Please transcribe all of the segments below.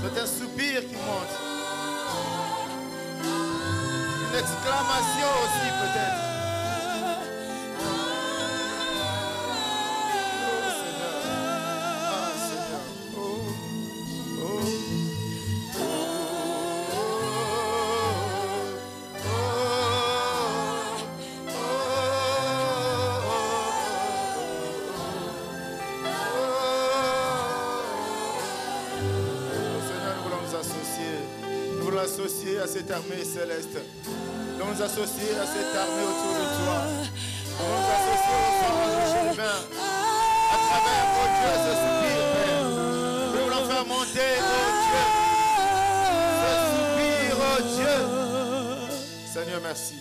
C'est un soupir qui monte. Une exclamation aussi peut-être. Oh Seigneur. Ah Seigneur. Oh. Oh. Associer à cette armée céleste. Nous nous associer à cette armée autour de toi. Nous nous associer au sang de chérubin. À travers, oh Dieu, ce soupir, Père. Nous voulons faire monter, oh Dieu. Ce soupir, oh Dieu. Seigneur, merci.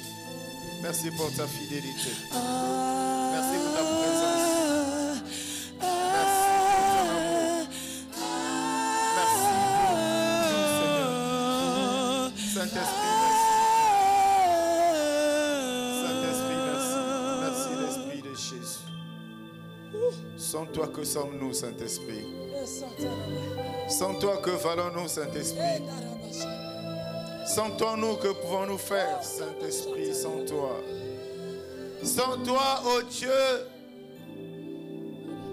Merci pour ta fidélité. Merci pour ta présence. Saint-Esprit, merci. Saint-Esprit, merci. Merci, l'Esprit de Jésus. Sans toi, que sommes-nous, Saint-Esprit? Sans toi, que valons-nous, Saint-Esprit? Sans toi, nous, que pouvons-nous faire, Saint-Esprit, sans toi? Sans toi, ô Dieu,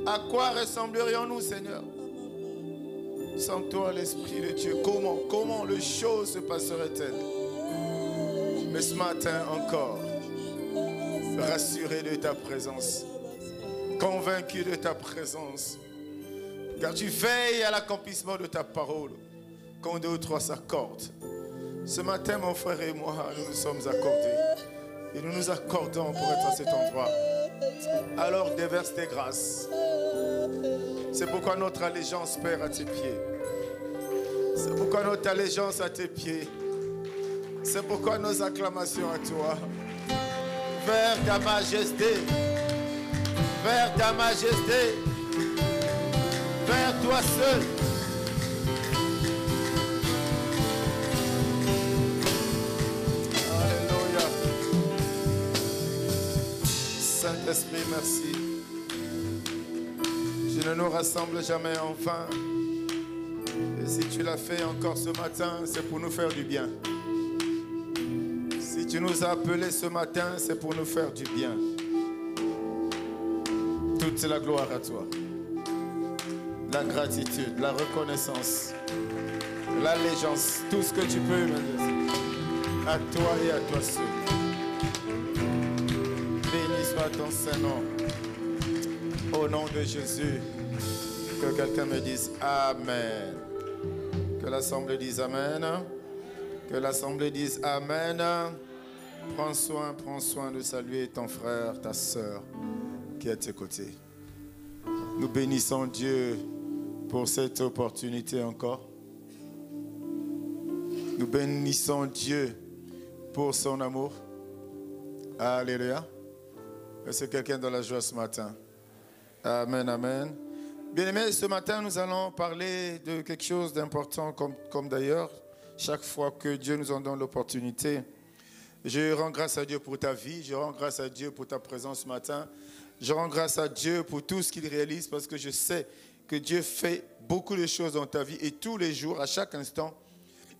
à quoi ressemblerions-nous, Seigneur? Sans toi, l'Esprit de Dieu, comment les choses se passeraient-elles? Mais ce matin encore, rassuré de ta présence, convaincu de ta présence, car tu veilles à l'accomplissement de ta parole, quand 2 ou 3 s'accordent. Ce matin, mon frère et moi, nous nous sommes accordés, et nous nous accordons pour être à cet endroit. Alors déverse tes grâces. C'est pourquoi notre allégeance, Père, à tes pieds. C'est pourquoi notre allégeance à tes pieds. C'est pourquoi nos acclamations à toi. Vers ta majesté. Vers ta majesté. Vers toi seul. Alléluia. Saint-Esprit, merci. Tu ne nous rassembles jamais en vain. Et si tu l'as fait encore ce matin, c'est pour nous faire du bien. Si tu nous as appelés ce matin, c'est pour nous faire du bien. Toute la gloire à toi. La gratitude, la reconnaissance, l'allégeance, tout ce que tu peux, à toi et à toi seul. Béni soit ton Saint-Nom. Au nom de Jésus, que quelqu'un me dise Amen. Que l'Assemblée dise Amen. Que l'Assemblée dise Amen. Prends soin de saluer ton frère, ta soeur qui est à tes côtés. Nous bénissons Dieu pour cette opportunité encore. Nous bénissons Dieu pour son amour. Alléluia. Est-ce que quelqu'un dans la joie ce matin? Amen, amen. Bien-aimés, ce matin, nous allons parler de quelque chose d'important, comme d'ailleurs, chaque fois que Dieu nous en donne l'opportunité. Je rends grâce à Dieu pour ta vie, je rends grâce à Dieu pour ta présence ce matin. Je rends grâce à Dieu pour tout ce qu'il réalise, parce que je sais que Dieu fait beaucoup de choses dans ta vie, et tous les jours, à chaque instant.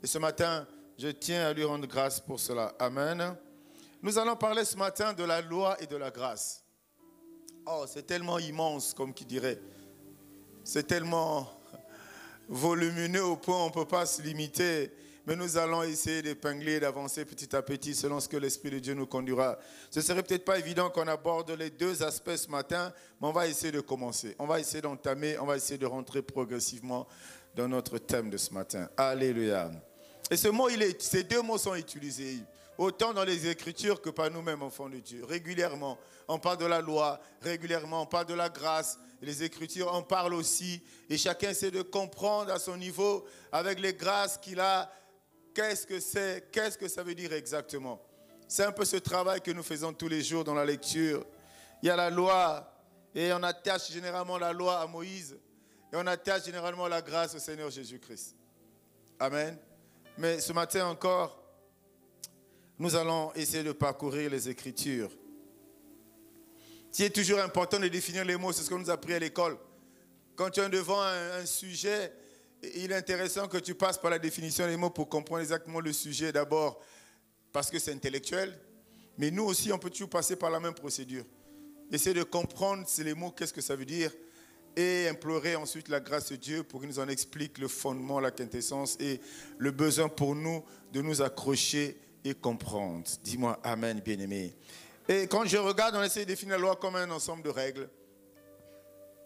Et ce matin, je tiens à lui rendre grâce pour cela. Amen. Nous allons parler ce matin de la loi et de la grâce. Oh, c'est tellement immense, comme qui dirait. C'est tellement volumineux au point où on ne peut pas se limiter. mais nous allons essayer d'épingler, d'avancer petit à petit selon ce que l'Esprit de Dieu nous conduira. Ce ne serait peut-être pas évident qu'on aborde les deux aspects ce matin, mais on va essayer de commencer. On va essayer d'entamer, on va essayer de rentrer progressivement dans notre thème de ce matin. Alléluia. Et ces deux mots sont utilisés autant dans les Écritures que par nous-mêmes, enfants de Dieu. Régulièrement, on parle de la loi, régulièrement, on parle de la grâce. Les Écritures en parlent aussi. Et chacun essaie de comprendre à son niveau, avec les grâces qu'il a, qu'est-ce que c'est, qu'est-ce que ça veut dire exactement. C'est un peu ce travail que nous faisons tous les jours dans la lecture. Il y a la loi, et on attache généralement la loi à Moïse, et on attache généralement la grâce au Seigneur Jésus-Christ. Amen. Mais ce matin encore, nous allons essayer de parcourir les Écritures. C'est toujours important de définir les mots, c'est ce qu'on nous a appris à l'école. Quand tu es devant un sujet, il est intéressant que tu passes par la définition des mots pour comprendre exactement le sujet d'abord, parce que c'est intellectuel. Mais nous aussi, on peut toujours passer par la même procédure. Essayer de comprendre les mots, qu'est-ce que ça veut dire, et implorer ensuite la grâce de Dieu pour qu'il nous en explique le fondement, la quintessence et le besoin pour nous de nous accrocher et comprendre. Dis-moi Amen, bien-aimé. Et quand je regarde, on essaie de définir la loi comme un ensemble de règles,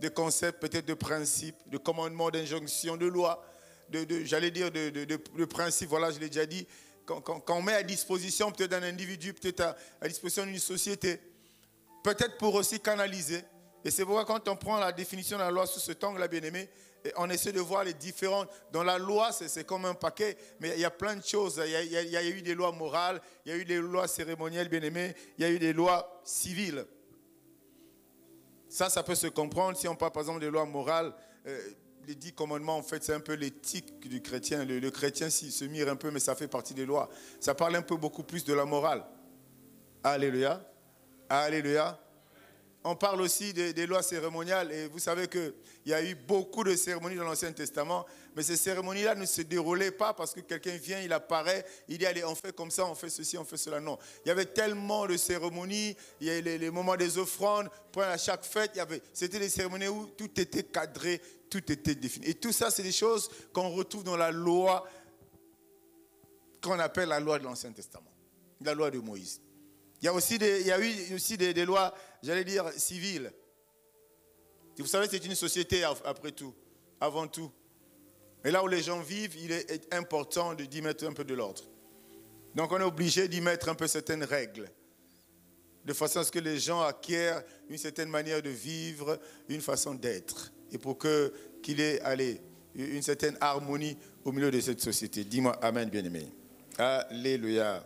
de concepts, peut-être de principes, de commandements, d'injonctions, de lois, de principes. Voilà, je l'ai déjà dit. Quand on met à disposition peut-être d'un individu, peut-être à disposition d'une société, peut-être pour aussi canaliser. Et c'est pourquoi quand on prend la définition de la loi sous cet angle-là, bien-aimé, on essaie de voir les différentes. Dans la loi, c'est comme un paquet, mais il y a plein de choses. Il y a eu des lois morales, il y a eu des lois cérémonielles, bien-aimé, il y a eu des lois civiles. Ça peut se comprendre si on parle par exemple des lois morales. Les 10 commandements, en fait, c'est un peu l'éthique du chrétien. Le chrétien se mire un peu, mais ça fait partie des lois. Ça parle un peu beaucoup plus de la morale. Alléluia. Alléluia. On parle aussi des lois cérémoniales. Et vous savez qu'il y a eu beaucoup de cérémonies dans l'Ancien Testament. Mais ces cérémonies-là ne se déroulaient pas parce que quelqu'un vient, il apparaît, il dit, allez, on fait comme ça, on fait ceci, on fait cela. Non. Il y avait tellement de cérémonies. Il y a les moments des offrandes. À chaque fête, c'était des cérémonies où tout était cadré, tout était défini. Et tout ça, c'est des choses qu'on retrouve dans la loi qu'on appelle la loi de l'Ancien Testament. La loi de Moïse. Il y a eu aussi des lois, j'allais dire, civiles. Et vous savez, c'est une société après tout, avant tout. Et là où les gens vivent, il est important d'y mettre un peu de l'ordre. Donc on est obligé d'y mettre un peu certaines règles, de façon à ce que les gens acquièrent une certaine manière de vivre, une façon d'être. Et pour qu'il ait une certaine harmonie au milieu de cette société. Dis-moi Amen, bien-aimé. Alléluia.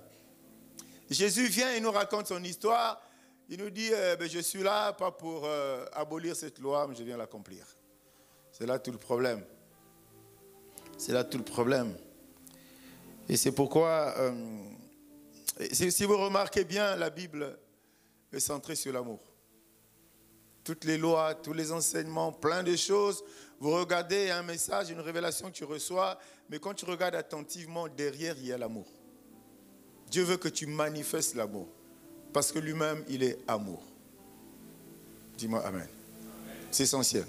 Jésus vient et nous raconte son histoire. Il nous dit, je suis là pas pour abolir cette loi, mais je viens l'accomplir. C'est là tout le problème. C'est là tout le problème. Et c'est pourquoi, si vous remarquez bien, la Bible est centrée sur l'amour. Toutes les lois, tous les enseignements, plein de choses. Vous regardez un message, une révélation que tu reçois, mais quand tu regardes attentivement, derrière, il y a l'amour. Dieu veut que tu manifestes l'amour. Parce que lui-même, il est amour. Dis-moi Amen. C'est essentiel.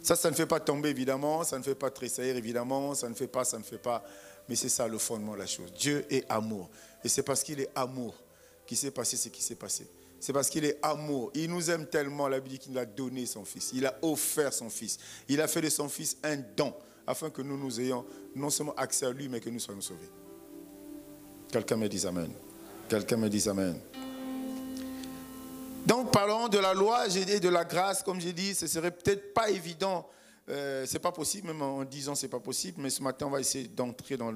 Ça ne fait pas tomber, évidemment. Ça ne fait pas tressaillir, évidemment. Ça ne fait pas. Mais c'est ça le fondement de la chose. Dieu est amour. Et c'est parce qu'il est amour qu'il s'est passé ce qui s'est passé. C'est parce qu'il est amour. Il nous aime tellement, la Bible dit qu'il a donné son Fils. Il a offert son Fils. Il a fait de son Fils un don, afin que nous ayons non seulement accès à lui, mais que nous soyons sauvés. Quelqu'un me dit Amen. Quelqu'un me dit Amen. Donc, parlons de la loi et de la grâce. Comme j'ai dit, ce ne serait peut-être pas évident. Ce n'est pas possible, même en 10 ans, ce n'est pas possible. Mais ce matin, on va essayer d'entrer dans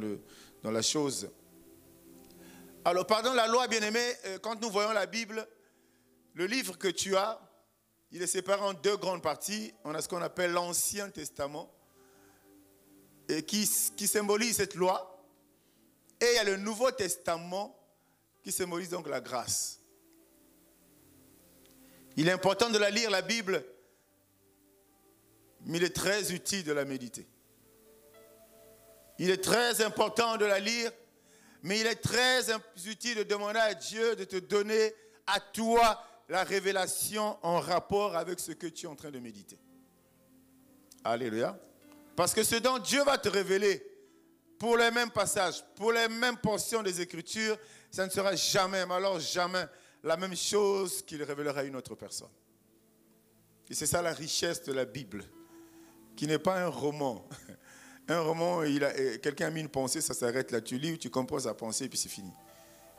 la chose. Alors, pardon, la loi, bien-aimé, quand nous voyons la Bible, le livre que tu as, il est séparé en 2 grandes parties. On a ce qu'on appelle l'Ancien Testament, et qui symbolise cette loi. Et il y a le Nouveau Testament qui symbolise donc la grâce. Il est important de la lire, la Bible, mais il est très utile de la méditer. Il est très important de la lire, mais il est très utile de demander à Dieu de te donner à toi la révélation en rapport avec ce que tu es en train de méditer. Alléluia. Parce que ce dont Dieu va te révéler, pour les mêmes passages, pour les mêmes portions des Écritures, ça ne sera jamais, mais alors jamais, la même chose qu'il révélera à une autre personne. Et c'est ça la richesse de la Bible, qui n'est pas un roman. Un roman, quelqu'un a mis une pensée, ça s'arrête là, tu lis, tu comprends sa pensée et puis c'est fini.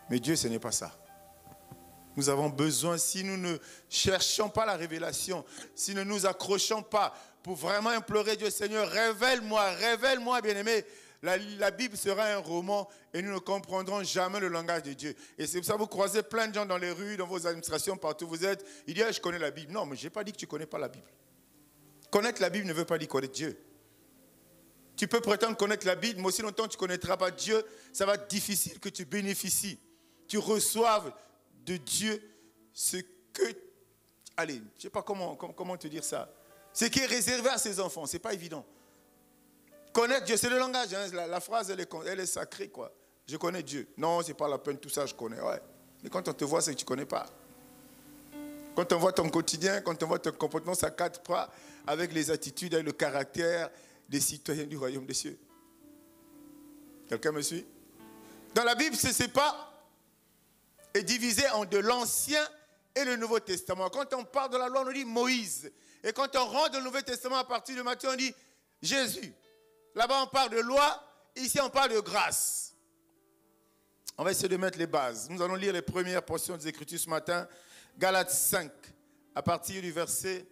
Mais Dieu, ce n'est pas ça. Nous avons besoin, si nous ne cherchons pas la révélation, si nous ne nous accrochons pas pour vraiment implorer Dieu, Seigneur, révèle-moi, bien-aimé, la Bible sera un roman et nous ne comprendrons jamais le langage de Dieu. Et c'est pour ça que vous croisez plein de gens dans les rues, dans vos administrations, partout où vous êtes. Ils disent, je connais la Bible. Non, mais je n'ai pas dit que tu ne connais pas la Bible. Connaître la Bible ne veut pas dire connaître Dieu. Tu peux prétendre connaître la Bible, mais aussi longtemps que tu ne connaîtras pas Dieu, ça va être difficile que tu bénéficies, tu reçoives de Dieu ce que... Allez, je ne sais pas comment te dire ça. Ce qui est réservé à ses enfants, ce n'est pas évident. Connaître Dieu, c'est le langage. Hein, la phrase, elle est sacrée, quoi. Je connais Dieu. Non, ce n'est pas la peine, tout ça, je connais. Ouais. Mais quand on te voit, c'est que tu ne connais pas. Quand on voit ton quotidien, quand on voit ton comportement, ça ne cadre pas avec les attitudes, avec le caractère des citoyens du royaume des cieux. Quelqu'un me suit? Dans la Bible, ce n'est pas est divisé en de l'Ancien et le Nouveau Testament. Quand on parle de la loi, on dit Moïse. Et quand on rentre dans le Nouveau Testament, à partir de Matthieu, on dit Jésus. Là-bas, on parle de loi. Ici, on parle de grâce. On va essayer de mettre les bases. Nous allons lire les premières portions des Écritures ce matin. Galates 5, à partir du verset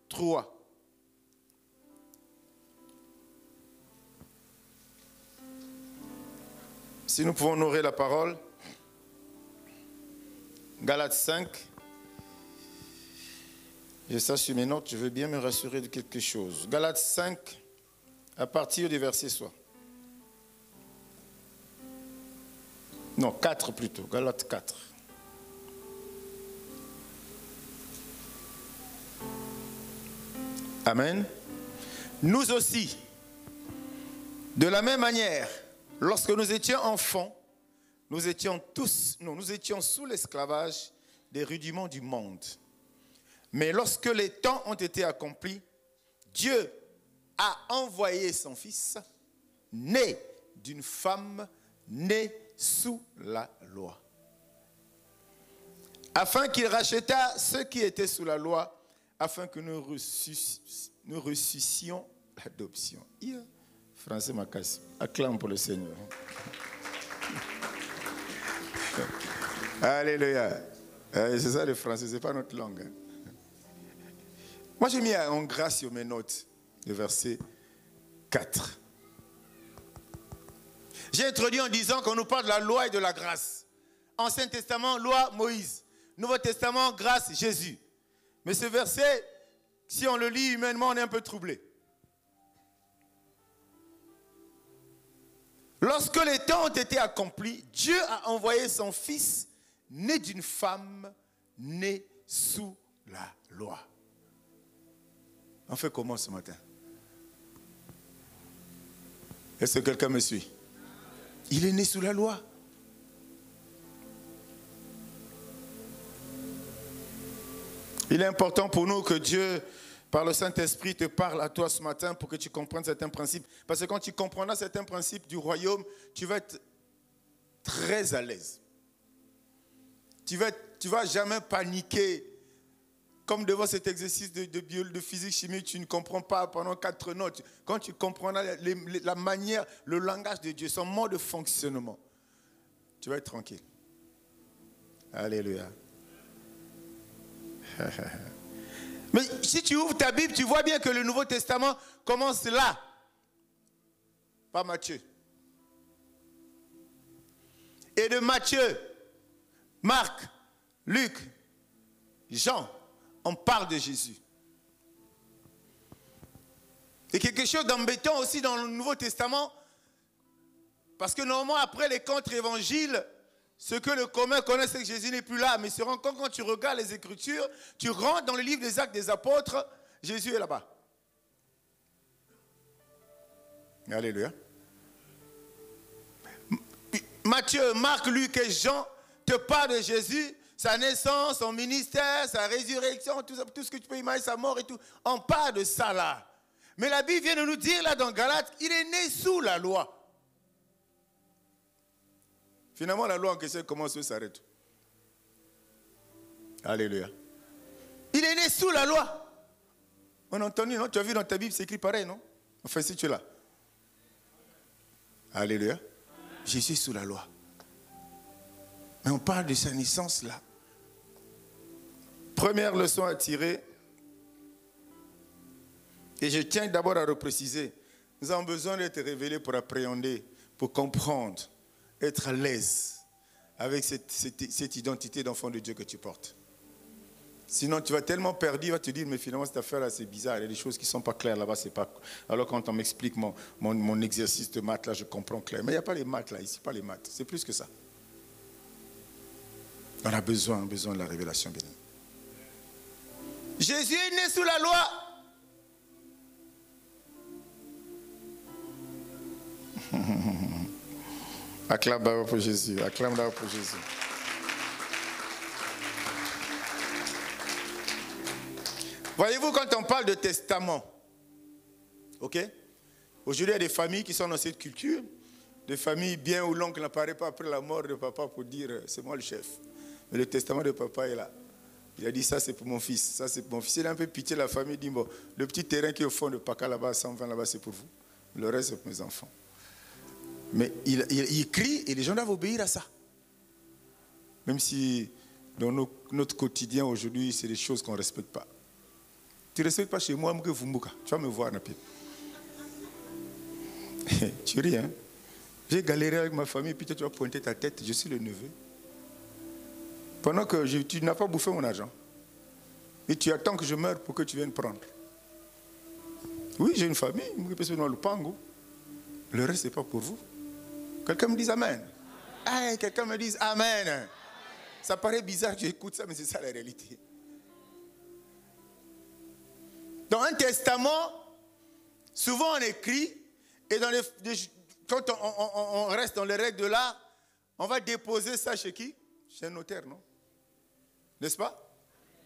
3. Si nous pouvons honorer la parole. Galates 5. J'ai ça sur mes notes, je veux bien me rassurer de quelque chose. Galates 5, à partir du verset 3. Non, 4 plutôt. Galates 4. Amen. Nous aussi, de la même manière, lorsque nous étions enfants, nous étions sous l'esclavage des rudiments du monde. Mais lorsque les temps ont été accomplis, Dieu a envoyé son Fils, né d'une femme, né sous la loi, afin qu'il rachetât ceux qui étaient sous la loi, afin que nous reçussions l'adoption. Français Macasse, acclame pour le Seigneur. Alléluia. C'est ça le français, ce n'est pas notre langue. Moi j'ai mis en gras sur mes notes le verset 4. J'ai introduit en disant qu'on nous parle de la loi et de la grâce. Ancien Testament, loi, Moïse. Nouveau Testament, grâce, Jésus. Mais ce verset, si on le lit humainement, on est un peu troublé. Lorsque les temps ont été accomplis, Dieu a envoyé son Fils, né d'une femme, né sous la loi. On fait comment ce matin? Est-ce que quelqu'un me suit? Il est né sous la loi. Il est important pour nous que Dieu, par le Saint-Esprit, te parle à toi ce matin pour que tu comprennes certains principes. Parce que quand tu comprendras certains principes du royaume, tu vas être très à l'aise. Tu vas jamais paniquer. Comme devant cet exercice de physique, chimie, tu ne comprends pas pendant 4 notes. Quand tu comprendras la manière, le langage de Dieu, son mode de fonctionnement, tu vas être tranquille. Alléluia. Mais si tu ouvres ta Bible, tu vois bien que le Nouveau Testament commence là, par Matthieu. Et de Matthieu, Marc, Luc, Jean, on parle de Jésus. Et quelque chose d'embêtant aussi dans le Nouveau Testament, parce que normalement après les contre-évangiles, ce que le commun connaît, c'est que Jésus n'est plus là. Mais se rend compte quand tu regardes les Écritures, tu rentres dans le livre des Actes des Apôtres, Jésus est là-bas. Alléluia. Matthieu, Marc, Luc et Jean te parlent de Jésus, sa naissance, son ministère, sa résurrection, tout ce que tu peux imaginer, sa mort et tout. On parle de ça là. Mais la Bible vient de nous dire là dans Galates, il est né sous la loi. Finalement, la loi en question commence et s'arrête. Alléluia. Il est né sous la loi. On a entendu, non? Tu as vu dans ta Bible, c'est écrit pareil, non? Enfin, si tu es là. Alléluia. Jésus est sous la loi. Mais on parle de sa naissance là. Première leçon à tirer. Et je tiens d'abord à repréciser. Nous avons besoin d'être révélés pour appréhender, pour comprendre, être à l'aise avec cette identité d'enfant de Dieu que tu portes. Sinon, tu vas tellement perdu, tu vas te dire, mais finalement, cette affaire-là, c'est bizarre. Il y a des choses qui ne sont pas claires là-bas. C'est pas... Alors, quand on m'explique mon exercice de maths, là, je comprends clair. Mais il n'y a pas les maths, là. Ici, pas les maths. C'est plus que ça. On a besoin de la révélation bénie. Jésus est né sous la loi. Acclame d'abord pour Jésus. Acclame d'abord pour Jésus. Voyez-vous, quand on parle de testament, ok? Aujourd'hui, il y a des familles qui sont dans cette culture, des familles bien où l'oncle n'apparaît pas après la mort de papa pour dire c'est moi le chef. Mais le testament de papa est là. Il a dit ça c'est pour mon fils, ça c'est pour mon fils. Il a un peu pitié la famille, il dit bon, le petit terrain qui est au fond de Paca là-bas, 120 là-bas, c'est pour vous. Le reste c'est pour mes enfants. Mais il crie et les gens doivent obéir à ça. Même si dans notre quotidien aujourd'hui, c'est des choses qu'on ne respecte pas. Tu ne respectes pas chez moi, tu vas me voir, Napi. Tu ris, hein? J'ai galéré avec ma famille, puis toi, tu vas pointer ta tête, je suis le neveu. Pendant que tu n'as pas bouffé mon argent. Et tu attends que je meure pour que tu viennes prendre. Oui, j'ai une famille, le reste, ce n'est pas pour vous. Quelqu'un me dise Amen. Hey, quelqu'un me dise Amen. Ça paraît bizarre que j'écoute ça, mais c'est ça la réalité. Dans un testament, souvent on écrit, et quand on reste dans les règles de l'art, on va déposer ça chez qui? Chez un notaire, non? N'est-ce pas?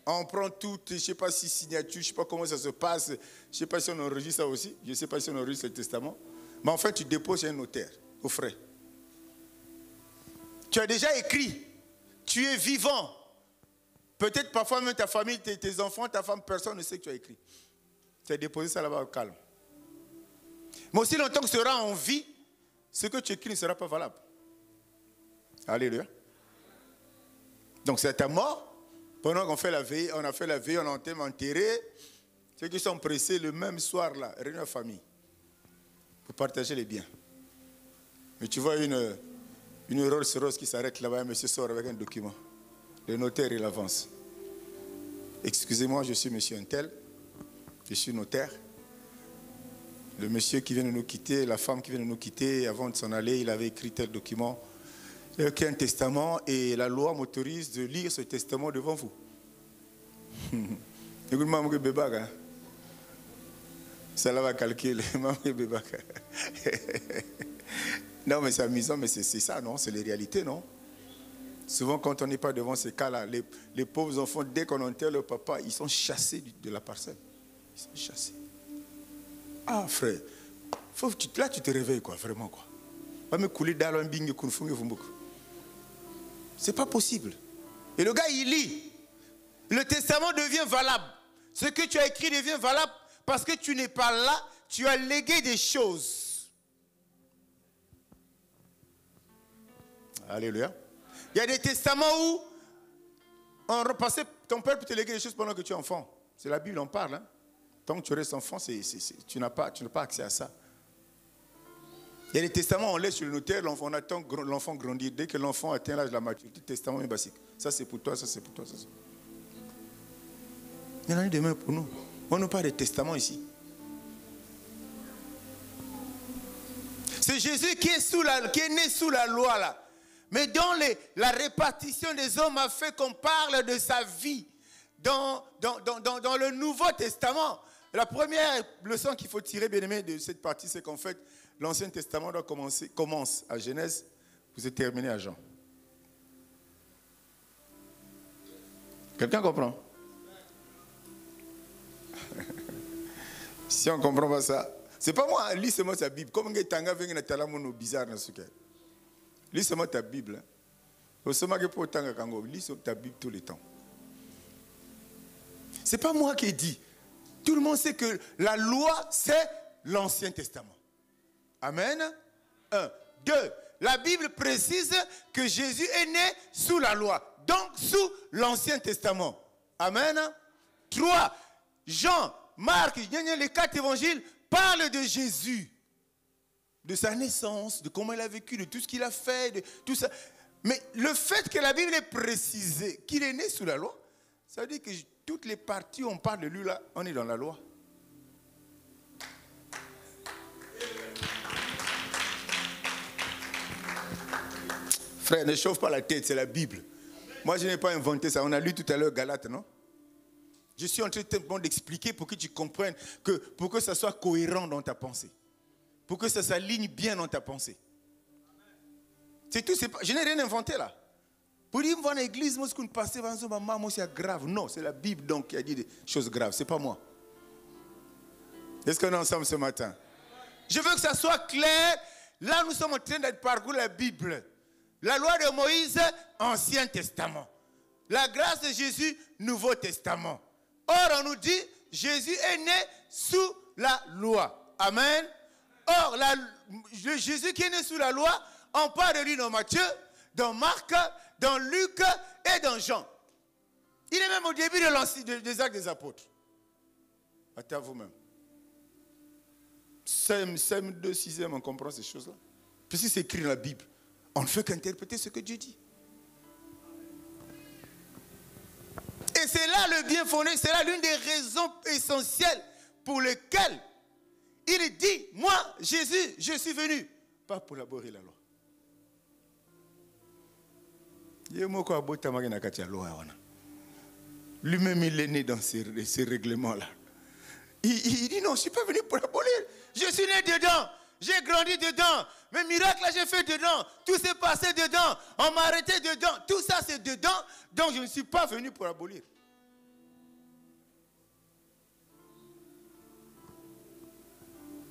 On prend tout, je ne sais pas si signature, je ne sais pas comment ça se passe, je ne sais pas si on enregistre ça aussi, je ne sais pas si on enregistre le testament, mais en fait tu déposes chez un notaire, au frais. Tu as déjà écrit, tu es vivant. Peut-être parfois même ta famille, tes enfants, ta femme, personne ne sait que tu as écrit. Tu as déposé ça là-bas au calme. Mais aussi longtemps que tu seras en vie, ce que tu écris ne sera pas valable. Alléluia. Donc c'est ta mort. Pendant qu'on fait la veille, on a fait la veille, on a enterré. Ceux qui sont pressés le même soir là, réunion de famille, pour partager les biens. Mais tu vois une Rolls-Royce qui s'arrête là-bas, un monsieur sort avec un document. Le notaire, il avance. Excusez-moi, je suis monsieur Untel. Je suis notaire. Le monsieur qui vient de nous quitter, la femme qui vient de nous quitter, avant de s'en aller, il avait écrit tel document. Il y a un testament et la loi m'autorise de lire ce testament devant vous. Ça là va calculer. Non, mais c'est amusant, mais c'est ça, non? C'est les réalités, non? Souvent, quand on n'est pas devant ces cas-là, les pauvres enfants, dès qu'on enterre leur papa, ils sont chassés de la parcelle. Ils sont chassés. Ah, frère, là, tu te réveilles, quoi, vraiment, quoi. C'est pas possible. Et le gars, il lit. Le testament devient valable. Ce que tu as écrit devient valable parce que tu n'es pas là, tu as légué des choses. Alléluia. Il y a des testaments où ton père peut te léguer des choses pendant que tu es enfant. C'est la Bible, on parle. Hein? Tant que tu restes enfant, tu n'as pas accès à ça. Il y a des testaments, on laisse sur le notaire, on attend l'enfant grandir. Dès que l'enfant atteint l'âge de la maturité, le testament est basique. Ça c'est pour toi, ça c'est pour toi, ça c'est pour toi. Il y en a demain pour nous. On n'a pas de testament ici. C'est Jésus qui est né sous la loi là. Mais dans la répartition des hommes a fait qu'on parle de sa vie. Dans le Nouveau Testament, la première leçon qu'il faut tirer, bien aimé, de cette partie, c'est qu'en fait, l'Ancien Testament commence à Genèse, vous êtes terminé à Jean. Quelqu'un comprend? Si on ne comprend pas ça, c'est pas moi, lis-moi ta Bible. Comme tu as un bizarre dans ce cas. Lis-moi ta Bible. Lis ta Bible tout le temps. Ce n'est pas moi qui ai dit. Tout le monde sait que la loi, c'est l'Ancien Testament. Amen. 1. 2. La Bible précise que Jésus est né sous la loi. Donc, sous l'Ancien Testament. Amen. 3. Jean, Marc, les 4 évangiles parlent de Jésus. De sa naissance, de comment il a vécu, de tout ce qu'il a fait, de tout ça. Mais le fait que la Bible ait précisé qu'il est né sous la loi, ça veut dire que toutes les parties où on parle de lui, là, on est dans la loi. Frère, ne chauffe pas la tête, c'est la Bible. Moi, je n'ai pas inventé ça. On a lu tout à l'heure Galates, non? Je suis en train d'expliquer pour que tu comprennes, pour que ça soit cohérent dans ta pensée. Pour que ça s'aligne bien dans ta pensée. C'est tout. Je n'ai rien inventé là. Pour dire, voir l'église, moi, ce qu'on passe, c'est grave. Non, c'est la Bible donc qui a dit des choses graves. Ce n'est pas moi. Est-ce qu'on est ensemble ce matin? Je veux que ça soit clair. Là, nous sommes en train de parcourir la Bible. La loi de Moïse, Ancien Testament. La grâce de Jésus, Nouveau Testament. Or, on nous dit, Jésus est né sous la loi. Amen. Or, Jésus qui est né sous la loi, on parle de lui dans Matthieu, dans Marc, dans Luc et dans Jean. Il est même au début des Actes des Apôtres. Attends vous-même. CM2, 6e, on comprend ces choses-là. Parce que c'est écrit dans la Bible. On ne fait qu'interpréter ce que Dieu dit. Et c'est là le bien fondé, c'est là l'une des raisons essentielles pour lesquelles il dit, moi, Jésus, je suis venu, pas pour élaborer la loi. Lui-même, il est né dans ces règlements-là. Il dit, non, je ne suis pas venu pour abolir. Je suis né dedans. J'ai grandi dedans. Mes miracles, là, j'ai fait dedans. Tout s'est passé dedans. On m'a arrêté dedans. Tout ça, c'est dedans. Donc, je ne suis pas venu pour abolir.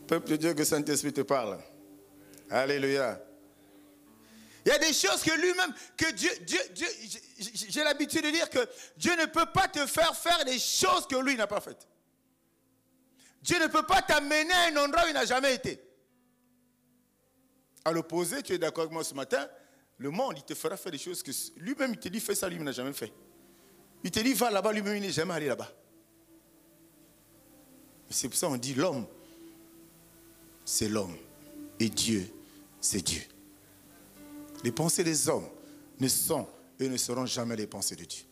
Peuple de Dieu, que Saint-Esprit te parle. Alléluia. Il y a des choses que lui-même, que Dieu, j'ai l'habitude de dire que Dieu ne peut pas te faire faire des choses que lui n'a pas faites. Dieu ne peut pas t'amener à un endroit où il n'a jamais été. À l'opposé, tu es d'accord avec moi ce matin, le monde, il te fera faire des choses que lui-même, il te dit, fais ça, lui-même n'a jamais fait. Il te dit, va là-bas, lui-même, il n'est jamais allé là-bas. C'est pour ça qu'on dit, l'homme, c'est l'homme. Et Dieu, c'est Dieu. Les pensées des hommes ne sont et ne seront jamais les pensées de Dieu.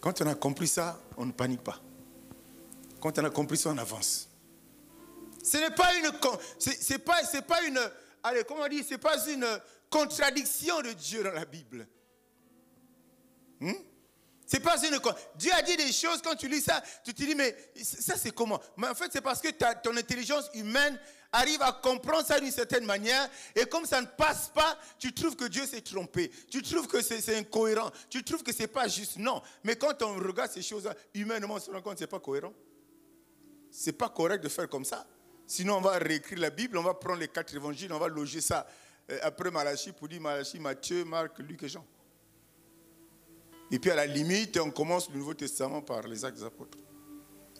Quand on a compris ça, on ne panique pas. Quand on a compris ça, on avance. Ce n'est pas une, allez, comment on dit, c'est pas une contradiction de Dieu dans la Bible. C'est pas une, Dieu a dit des choses, quand tu lis ça, tu te dis, mais ça c'est comment? Mais en fait, c'est parce que ton intelligence humaine arrive à comprendre ça d'une certaine manière, et comme ça ne passe pas, tu trouves que Dieu s'est trompé, tu trouves que c'est incohérent, tu trouves que c'est pas juste. Non, mais quand on regarde ces choses-là, humainement, on se rend compte que c'est pas cohérent. C'est pas correct de faire comme ça. Sinon, on va réécrire la Bible, on va prendre les 4 évangiles, on va loger ça après Malachie pour dire Malachie, Matthieu, Marc, Luc et Jean. Et puis à la limite, on commence le Nouveau Testament par les Actes des Apôtres.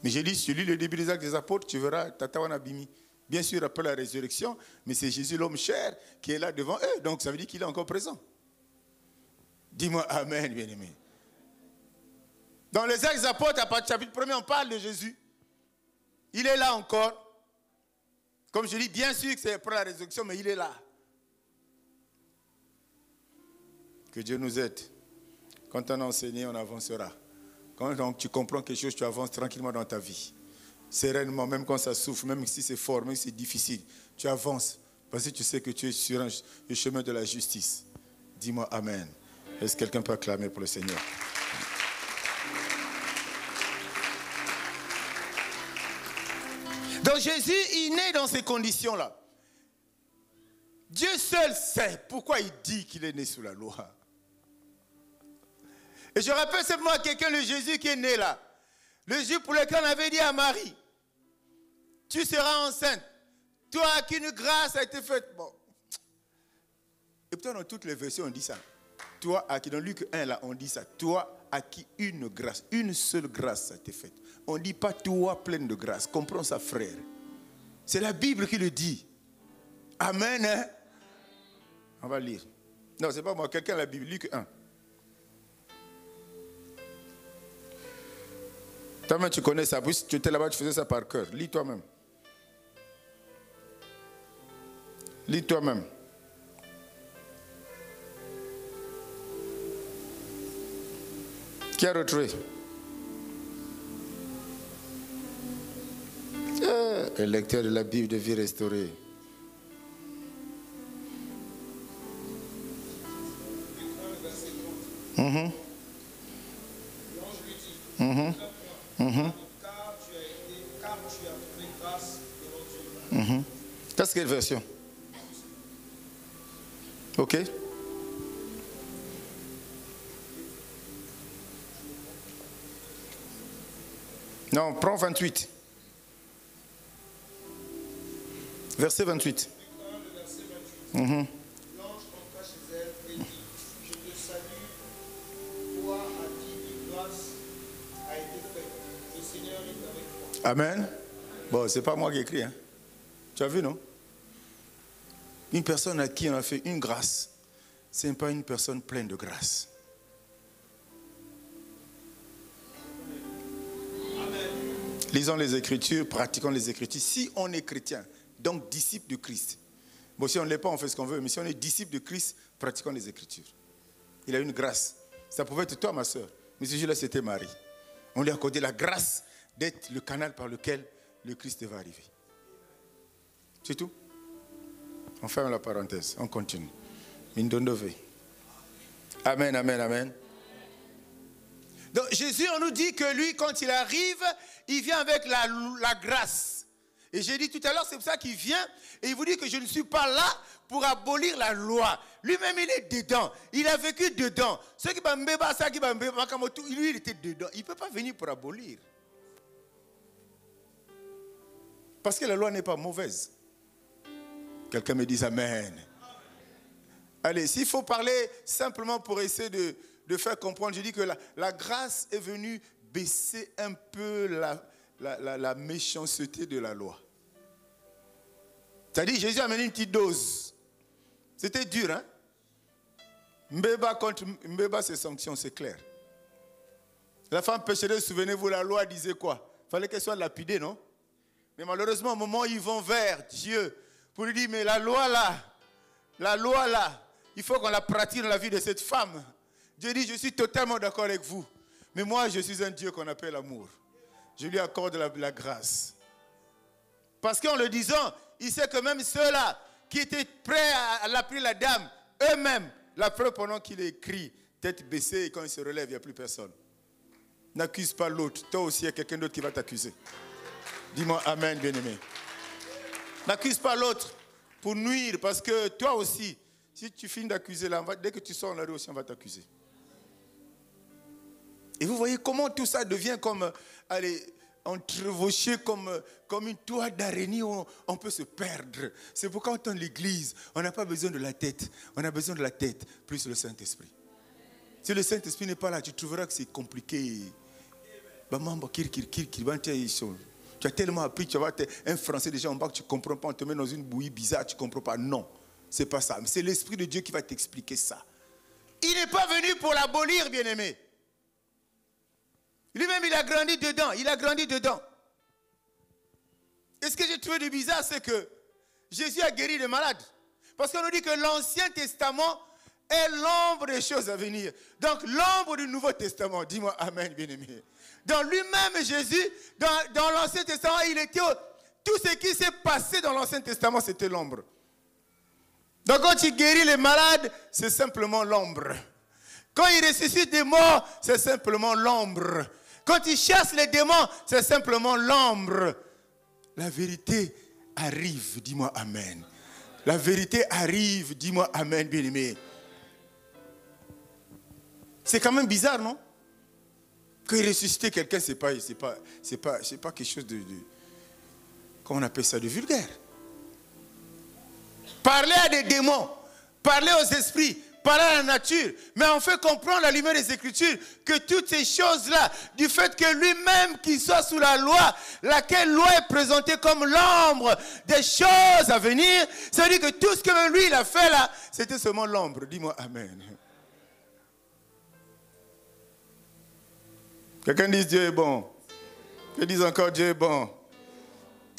Mais j'ai dit, si tu lis le début des Actes des Apôtres, tu verras Tatawana Bimi. Bien sûr, après la résurrection, mais c'est Jésus l'homme cher qui est là devant eux. Donc ça veut dire qu'il est encore présent. Dis-moi Amen, bien-aimé. Dans les Actes des Apôtres, à partir du chapitre 1er, on parle de Jésus. Il est là encore. Comme je dis, bien sûr que c'est après la résurrection, mais il est là. Que Dieu nous aide. Quand on a enseigné, on avancera. Quand donc, tu comprends quelque chose, tu avances tranquillement dans ta vie. Sereinement, même quand ça souffre, même si c'est fort, même si c'est difficile, tu avances. Parce que tu sais que tu es sur le chemin de la justice. Dis-moi Amen. Est-ce que quelqu'un peut acclamer pour le Seigneur? Donc Jésus, il naît dans ces conditions-là. Dieu seul sait pourquoi il dit qu'il est né sous la loi. Et je rappelle simplement à quelqu'un le Jésus qui est né là. Le Jésus pour lequel on avait dit à Marie, tu seras enceinte. Toi à qui une grâce a été faite. Bon. Et pourtant, dans toutes les versions, on dit ça. Toi à qui, dans Luc 1, là, on dit ça. Toi à qui une grâce, une seule grâce a été faite. On ne dit pas toi pleine de grâce. Comprends ça, frère. C'est la Bible qui le dit. Amen. Hein? On va lire. Non, c'est pas moi. Quelqu'un a la Bible. Luc 1. Toi-même, tu connais ça. Si tu étais là-bas, tu faisais ça par cœur. Lis toi-même. Lis toi-même. Qui a retrouvé? Le lecteur de la Bible de vie restaurée. L'ange lui dit, car tu as trouvé grâce devant Dieu. Ça, c'est quelle version? Ok. Non, prends 28. Verset 28. L'ange entra chez elle et dit, je te salue, toi à qui une grâce a été faite. Le Seigneur est avec toi. Amen. Bon, c'est pas moi qui écris. Hein. Tu as vu, non? Une personne à qui on a fait une grâce, ce n'est pas une personne pleine de grâce. Amen. Lisons les Écritures, pratiquons les Écritures. Si on est chrétien, donc disciple de Christ. Bon, si on ne l'est pas, on fait ce qu'on veut. Mais si on est disciple de Christ, pratiquons les Écritures. Il a une grâce. Ça pouvait être toi, ma soeur. Mais ce jour-là, c'était Marie. On lui a accordé la grâce d'être le canal par lequel le Christ va arriver. C'est tout. On ferme la parenthèse. On continue. Mindondove. Amen, amen, amen. Donc Jésus, on nous dit que lui, quand il arrive, il vient avec la grâce. Et j'ai dit tout à l'heure, c'est pour ça qu'il vient et il vous dit que je ne suis pas là pour abolir la loi. Lui-même, il est dedans. Il a vécu dedans. Ceux qui lui, il était dedans. Il ne peut pas venir pour abolir. Parce que la loi n'est pas mauvaise. Quelqu'un me dit Amen. Allez, s'il faut parler simplement pour essayer de faire comprendre, je dis que la grâce est venue baisser un peu la méchanceté de la loi. C'est-à-dire, Jésus a amené une petite dose. C'était dur, hein? Mbeba contre Mbeba, c'est sanction, c'est clair. La femme pécheresse, souvenez-vous, la loi disait quoi? Il fallait qu'elle soit lapidée, non? Mais malheureusement, au moment où ils vont vers Dieu, pour lui dire, mais la loi là, il faut qu'on la pratique dans la vie de cette femme. Dieu dit, je suis totalement d'accord avec vous. Mais moi, je suis un Dieu qu'on appelle amour. Je lui accorde la grâce. Parce qu'en le disant, il sait que même ceux-là qui étaient prêts à l'appeler la dame, eux-mêmes, la preuve pendant qu'il écrit, tête baissée, et quand il se relève, il n'y a plus personne. N'accuse pas l'autre. Toi aussi, il y a quelqu'un d'autre qui va t'accuser. Dis-moi Amen, bien-aimé. N'accuse pas l'autre pour nuire, parce que toi aussi, si tu finis d'accuser là, dès que tu sors en la rue aussi, on va t'accuser. Et vous voyez comment tout ça devient comme, entrevauché comme une toile d'araignée où on peut se perdre. C'est pourquoi quand on est l'église, on n'a pas besoin de la tête. On a besoin de la tête plus le Saint-Esprit. Si le Saint-Esprit n'est pas là, tu trouveras que c'est compliqué. Tu as tellement appris, tu vas être un Français déjà en bas que tu ne comprends pas, on te met dans une bouillie bizarre, tu ne comprends pas. Non, ce n'est pas ça. Mais c'est l'Esprit de Dieu qui va t'expliquer ça. Il n'est pas venu pour l'abolir, bien-aimé. Lui-même, il a grandi dedans. Il a grandi dedans. Et ce que j'ai trouvé de bizarre, c'est que Jésus a guéri les malades. Parce qu'on nous dit que l'Ancien Testament est l'ombre des choses à venir. Donc, l'ombre du Nouveau Testament. Dis-moi Amen, bien-aimé. Dans lui-même, Jésus, dans l'Ancien Testament, il était... Tout ce qui s'est passé dans l'Ancien Testament, c'était l'ombre. Donc, quand il guérit les malades, c'est simplement l'ombre. Quand il ressuscite des morts, c'est simplement l'ombre. Quand il chasse les démons, c'est simplement l'ombre. La vérité arrive, dis-moi Amen. La vérité arrive, dis-moi Amen, bien-aimé. C'est quand même bizarre, non? Quand il ressuscitait quelqu'un, c'est pas quelque chose de... Comment on appelle ça, de vulgaire. Parler à des démons, parler aux esprits, parler à la nature, mais on fait comprendre la lumière des Écritures que toutes ces choses-là, du fait que lui-même qui soit sous la loi, laquelle loi est présentée comme l'ombre des choses à venir, ça veut dire que tout ce que lui il a fait là, c'était seulement l'ombre. Dis-moi Amen. Quelqu'un dit Dieu est bon. Quelqu'un dit encore Dieu est bon.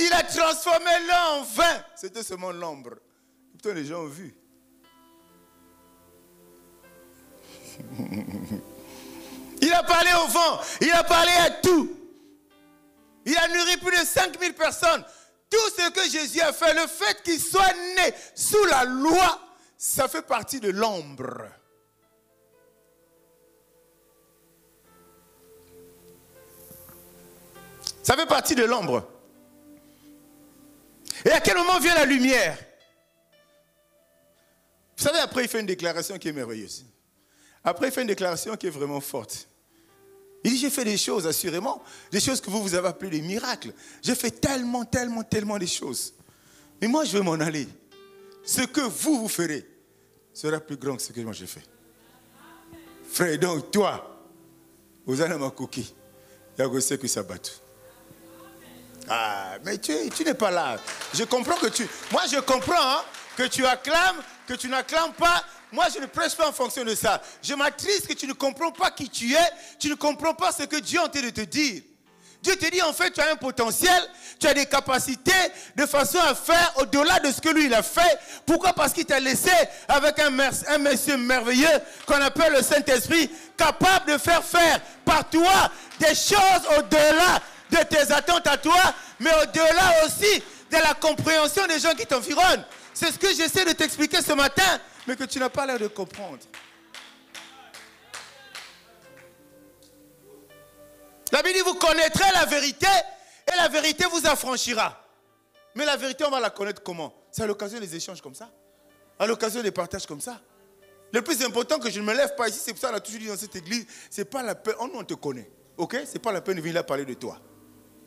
Il a transformé l'eau en vin. C'était seulement l'ombre. Pourtant les gens ont vu. Il a parlé au vent, il a parlé à tout. Il a nourri plus de 5000 personnes. Tout ce que Jésus a fait, le fait qu'il soit né sous la loi, ça fait partie de l'ombre. Ça fait partie de l'ombre. Et à quel moment vient la lumière? Vous savez, après il fait une déclaration qui est merveilleuse. Après, il fait une déclaration qui est vraiment forte. Il dit, j'ai fait des choses, assurément. Des choses que vous avez appelées des miracles. J'ai fait tellement de choses. Mais moi, je vais m'en aller. Ce que vous ferez sera plus grand que ce que moi j'ai fait. Frère, donc, toi, vous allez m'accoquer. Il y a aussi que ça bat. Ah, mais tu n'es pas là. Je comprends que tu... Moi, je comprends que tu acclames, que tu n'acclames pas. Moi, je ne prêche pas en fonction de ça. Je m'attriste que tu ne comprends pas qui tu es. Tu ne comprends pas ce que Dieu est en train de te dire. Dieu te dit, en fait, tu as un potentiel, tu as des capacités de façon à faire au-delà de ce que lui, il a fait. Pourquoi? Parce qu'il t'a laissé avec un monsieur merveilleux qu'on appelle le Saint-Esprit, capable de faire par toi des choses au-delà de tes attentes à toi, mais au-delà aussi de la compréhension des gens qui t'environnent. C'est ce que j'essaie de t'expliquer ce matin, mais que tu n'as pas l'air de comprendre. La Bible dit, vous connaîtrez la vérité et la vérité vous affranchira. Mais la vérité, on va la connaître comment? C'est à l'occasion des échanges comme ça, à l'occasion des partages comme ça. Le plus important que je ne me lève pas ici, c'est pour ça qu'on a toujours dit dans cette église, c'est pas la peine, on te connaît, ok? C'est pas la peine de venir là parler de toi.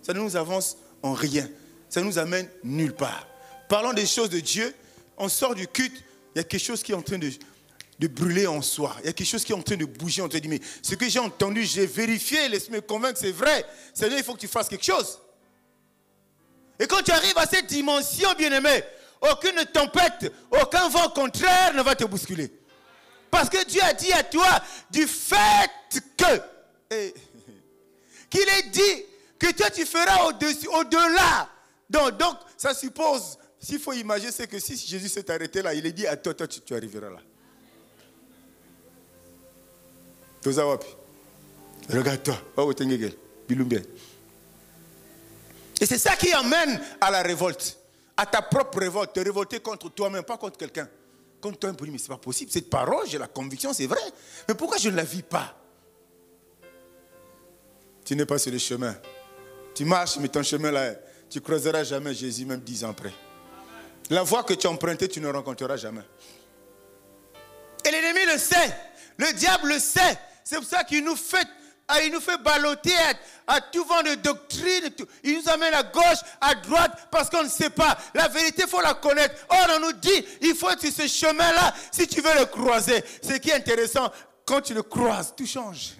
Ça ne nous avance en rien, ça ne nous amène nulle part. Parlons des choses de Dieu, on sort du culte, il y a quelque chose qui est en train de brûler en soi. Il y a quelque chose qui est en train de bouger. On te dit, mais ce que j'ai entendu, j'ai vérifié, laisse-moi convaincre que c'est vrai. C'est-à-dire, il faut que tu fasses quelque chose. Et quand tu arrives à cette dimension, bien-aimé, aucune tempête, aucun vent contraire ne va te bousculer. Parce que Dieu a dit à toi, du fait qu'il ait dit que toi tu feras au-dessus, au-delà. Donc, ça suppose, s'il faut imaginer, c'est que si Jésus s'est arrêté là, il a dit à toi, tu arriveras là. Regarde-toi. Et c'est ça qui amène à la révolte. À ta propre révolte. Te révolter contre toi-même, pas contre quelqu'un. Contre toi, mais c'est pas possible. Cette parole, j'ai la conviction, c'est vrai. Mais pourquoi je ne la vis pas? Tu n'es pas sur le chemin. Tu marches, mais ton chemin là, tu ne croiseras jamais Jésus, même 10 ans après. La voie que tu as empruntée, tu ne rencontreras jamais. Et l'ennemi le sait. Le diable le sait. C'est pour ça qu'il nous fait balloter à tout vent de doctrine. Il nous amène à gauche, à droite, parce qu'on ne sait pas. La vérité, il faut la connaître. Or, on nous dit, il faut être sur ce chemin-là si tu veux le croiser. Ce qui est intéressant, quand tu le croises, tout change.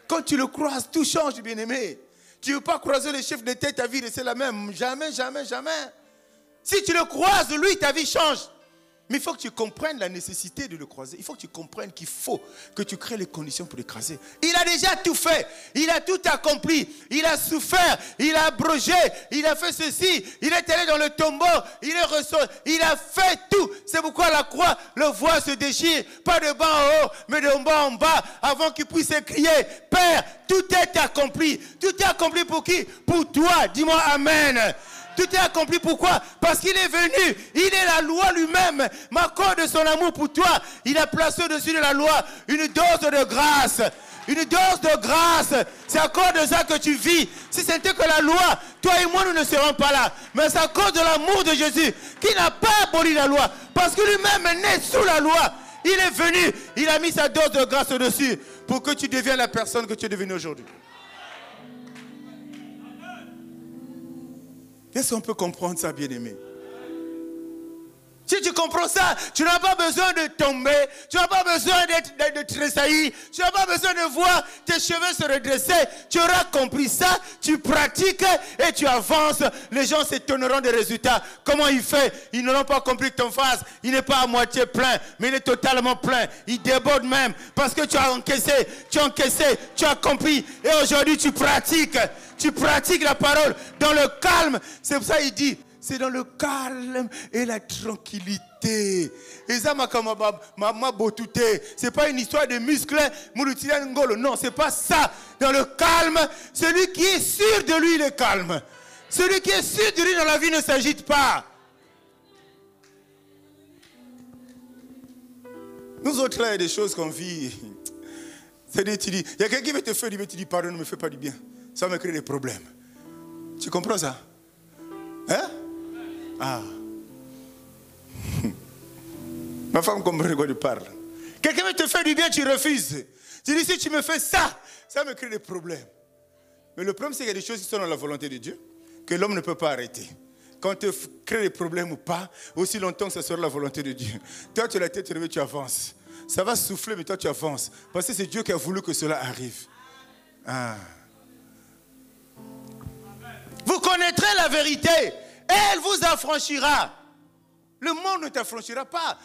Quand tu le croises, tout change, bien-aimé. Tu ne veux pas croiser le chef de tête, ta vie reste la même. Jamais, jamais, jamais. Si tu le croises, lui, ta vie change. Mais il faut que tu comprennes la nécessité de le croiser. Il faut que tu comprennes qu'il faut que tu crées les conditions pour l'écraser. Il a déjà tout fait. Il a tout accompli. Il a souffert. Il a abrogé. Il a fait ceci. Il est allé dans le tombeau. Il est ressorti. Il a fait tout. C'est pourquoi la croix, le voile se déchire. Pas de bas en haut, mais de bas en bas. Avant qu'il puisse crier, Père, tout est accompli. Tout est accompli pour qui? Pour toi. Dis-moi Amen. Tout est accompli, pourquoi? Parce qu'il est venu, il est la loi lui-même. M'accorde de son amour pour toi. Il a placé au-dessus de la loi une dose de grâce. Une dose de grâce. C'est à cause de ça que tu vis. Si c'était que la loi, toi et moi nous ne serons pas là. Mais c'est à cause de l'amour de Jésus qui n'a pas aboli la loi. Parce que lui-même est né sous la loi. Il est venu, il a mis sa dose de grâce au-dessus pour que tu deviennes la personne que tu es devenue aujourd'hui. Est-ce qu'on peut comprendre ça, bien-aimé? Si tu comprends ça, tu n'as pas besoin de tomber, tu n'as pas besoin de tressaillir, tu n'as pas besoin de voir tes cheveux se redresser. Tu auras compris ça, tu pratiques et tu avances. Les gens s'étonneront des résultats. Comment il fait? Ils n'auront pas compris que ton vase, il n'est pas à moitié plein, mais il est totalement plein. Il déborde même parce que tu as encaissé, tu as compris. Et aujourd'hui, tu pratiques la parole dans le calme. C'est pour ça qu'il dit, c'est dans le calme et la tranquillité. Et ça, c'est pas une histoire de muscles. Non, c'est pas ça. Dans le calme, celui qui est sûr de lui, il est calme. Celui qui est sûr de lui dans la vie ne s'agite pas. Nous autres, là, il y a des choses qu'on vit. C'est-à-dire, tu dis, il y a quelqu'un qui veut te faire du bien, tu dis, pardon, ne me fais pas du bien. Ça me crée des problèmes. Tu comprends ça? Hein? Ah. Ma femme comprend de quoi je parle. Quelqu'un veut te faire du bien, tu refuses. Tu dis, si tu me fais ça, ça me crée des problèmes. Mais le problème, c'est qu'il y a des choses qui sont dans la volonté de Dieu, que l'homme ne peut pas arrêter. Quand te crée des problèmes ou pas, aussi longtemps que ça sera la volonté de Dieu. Toi, tu as la tête relevée, tu avances. Ça va souffler, mais toi, tu avances. Parce que c'est Dieu qui a voulu que cela arrive. Ah. Vous connaîtrez la vérité. Elle vous affranchira. Le monde ne t'affranchira pas.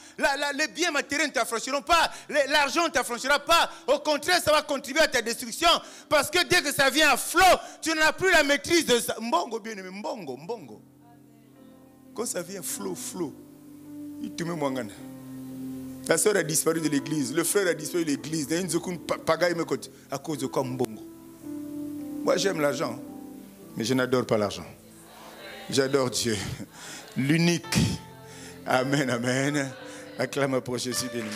Les biens matériels ne t'affranchiront pas. L'argent ne t'affranchira pas. Au contraire, ça va contribuer à ta destruction. Parce que dès que ça vient à flot, tu n'as plus la maîtrise de ça. Mbongo, bien aimé, mbongo. Quand ça vient flot, il te met mwangana. La soeur a disparu de l'église. Le frère a disparu de l'église. À cause de quoi mbongo? Moi, j'aime l'argent. Mais je n'adore pas l'argent. J'adore Dieu. L'unique. Amen, amen. Acclame pour Jésus bien-aimé.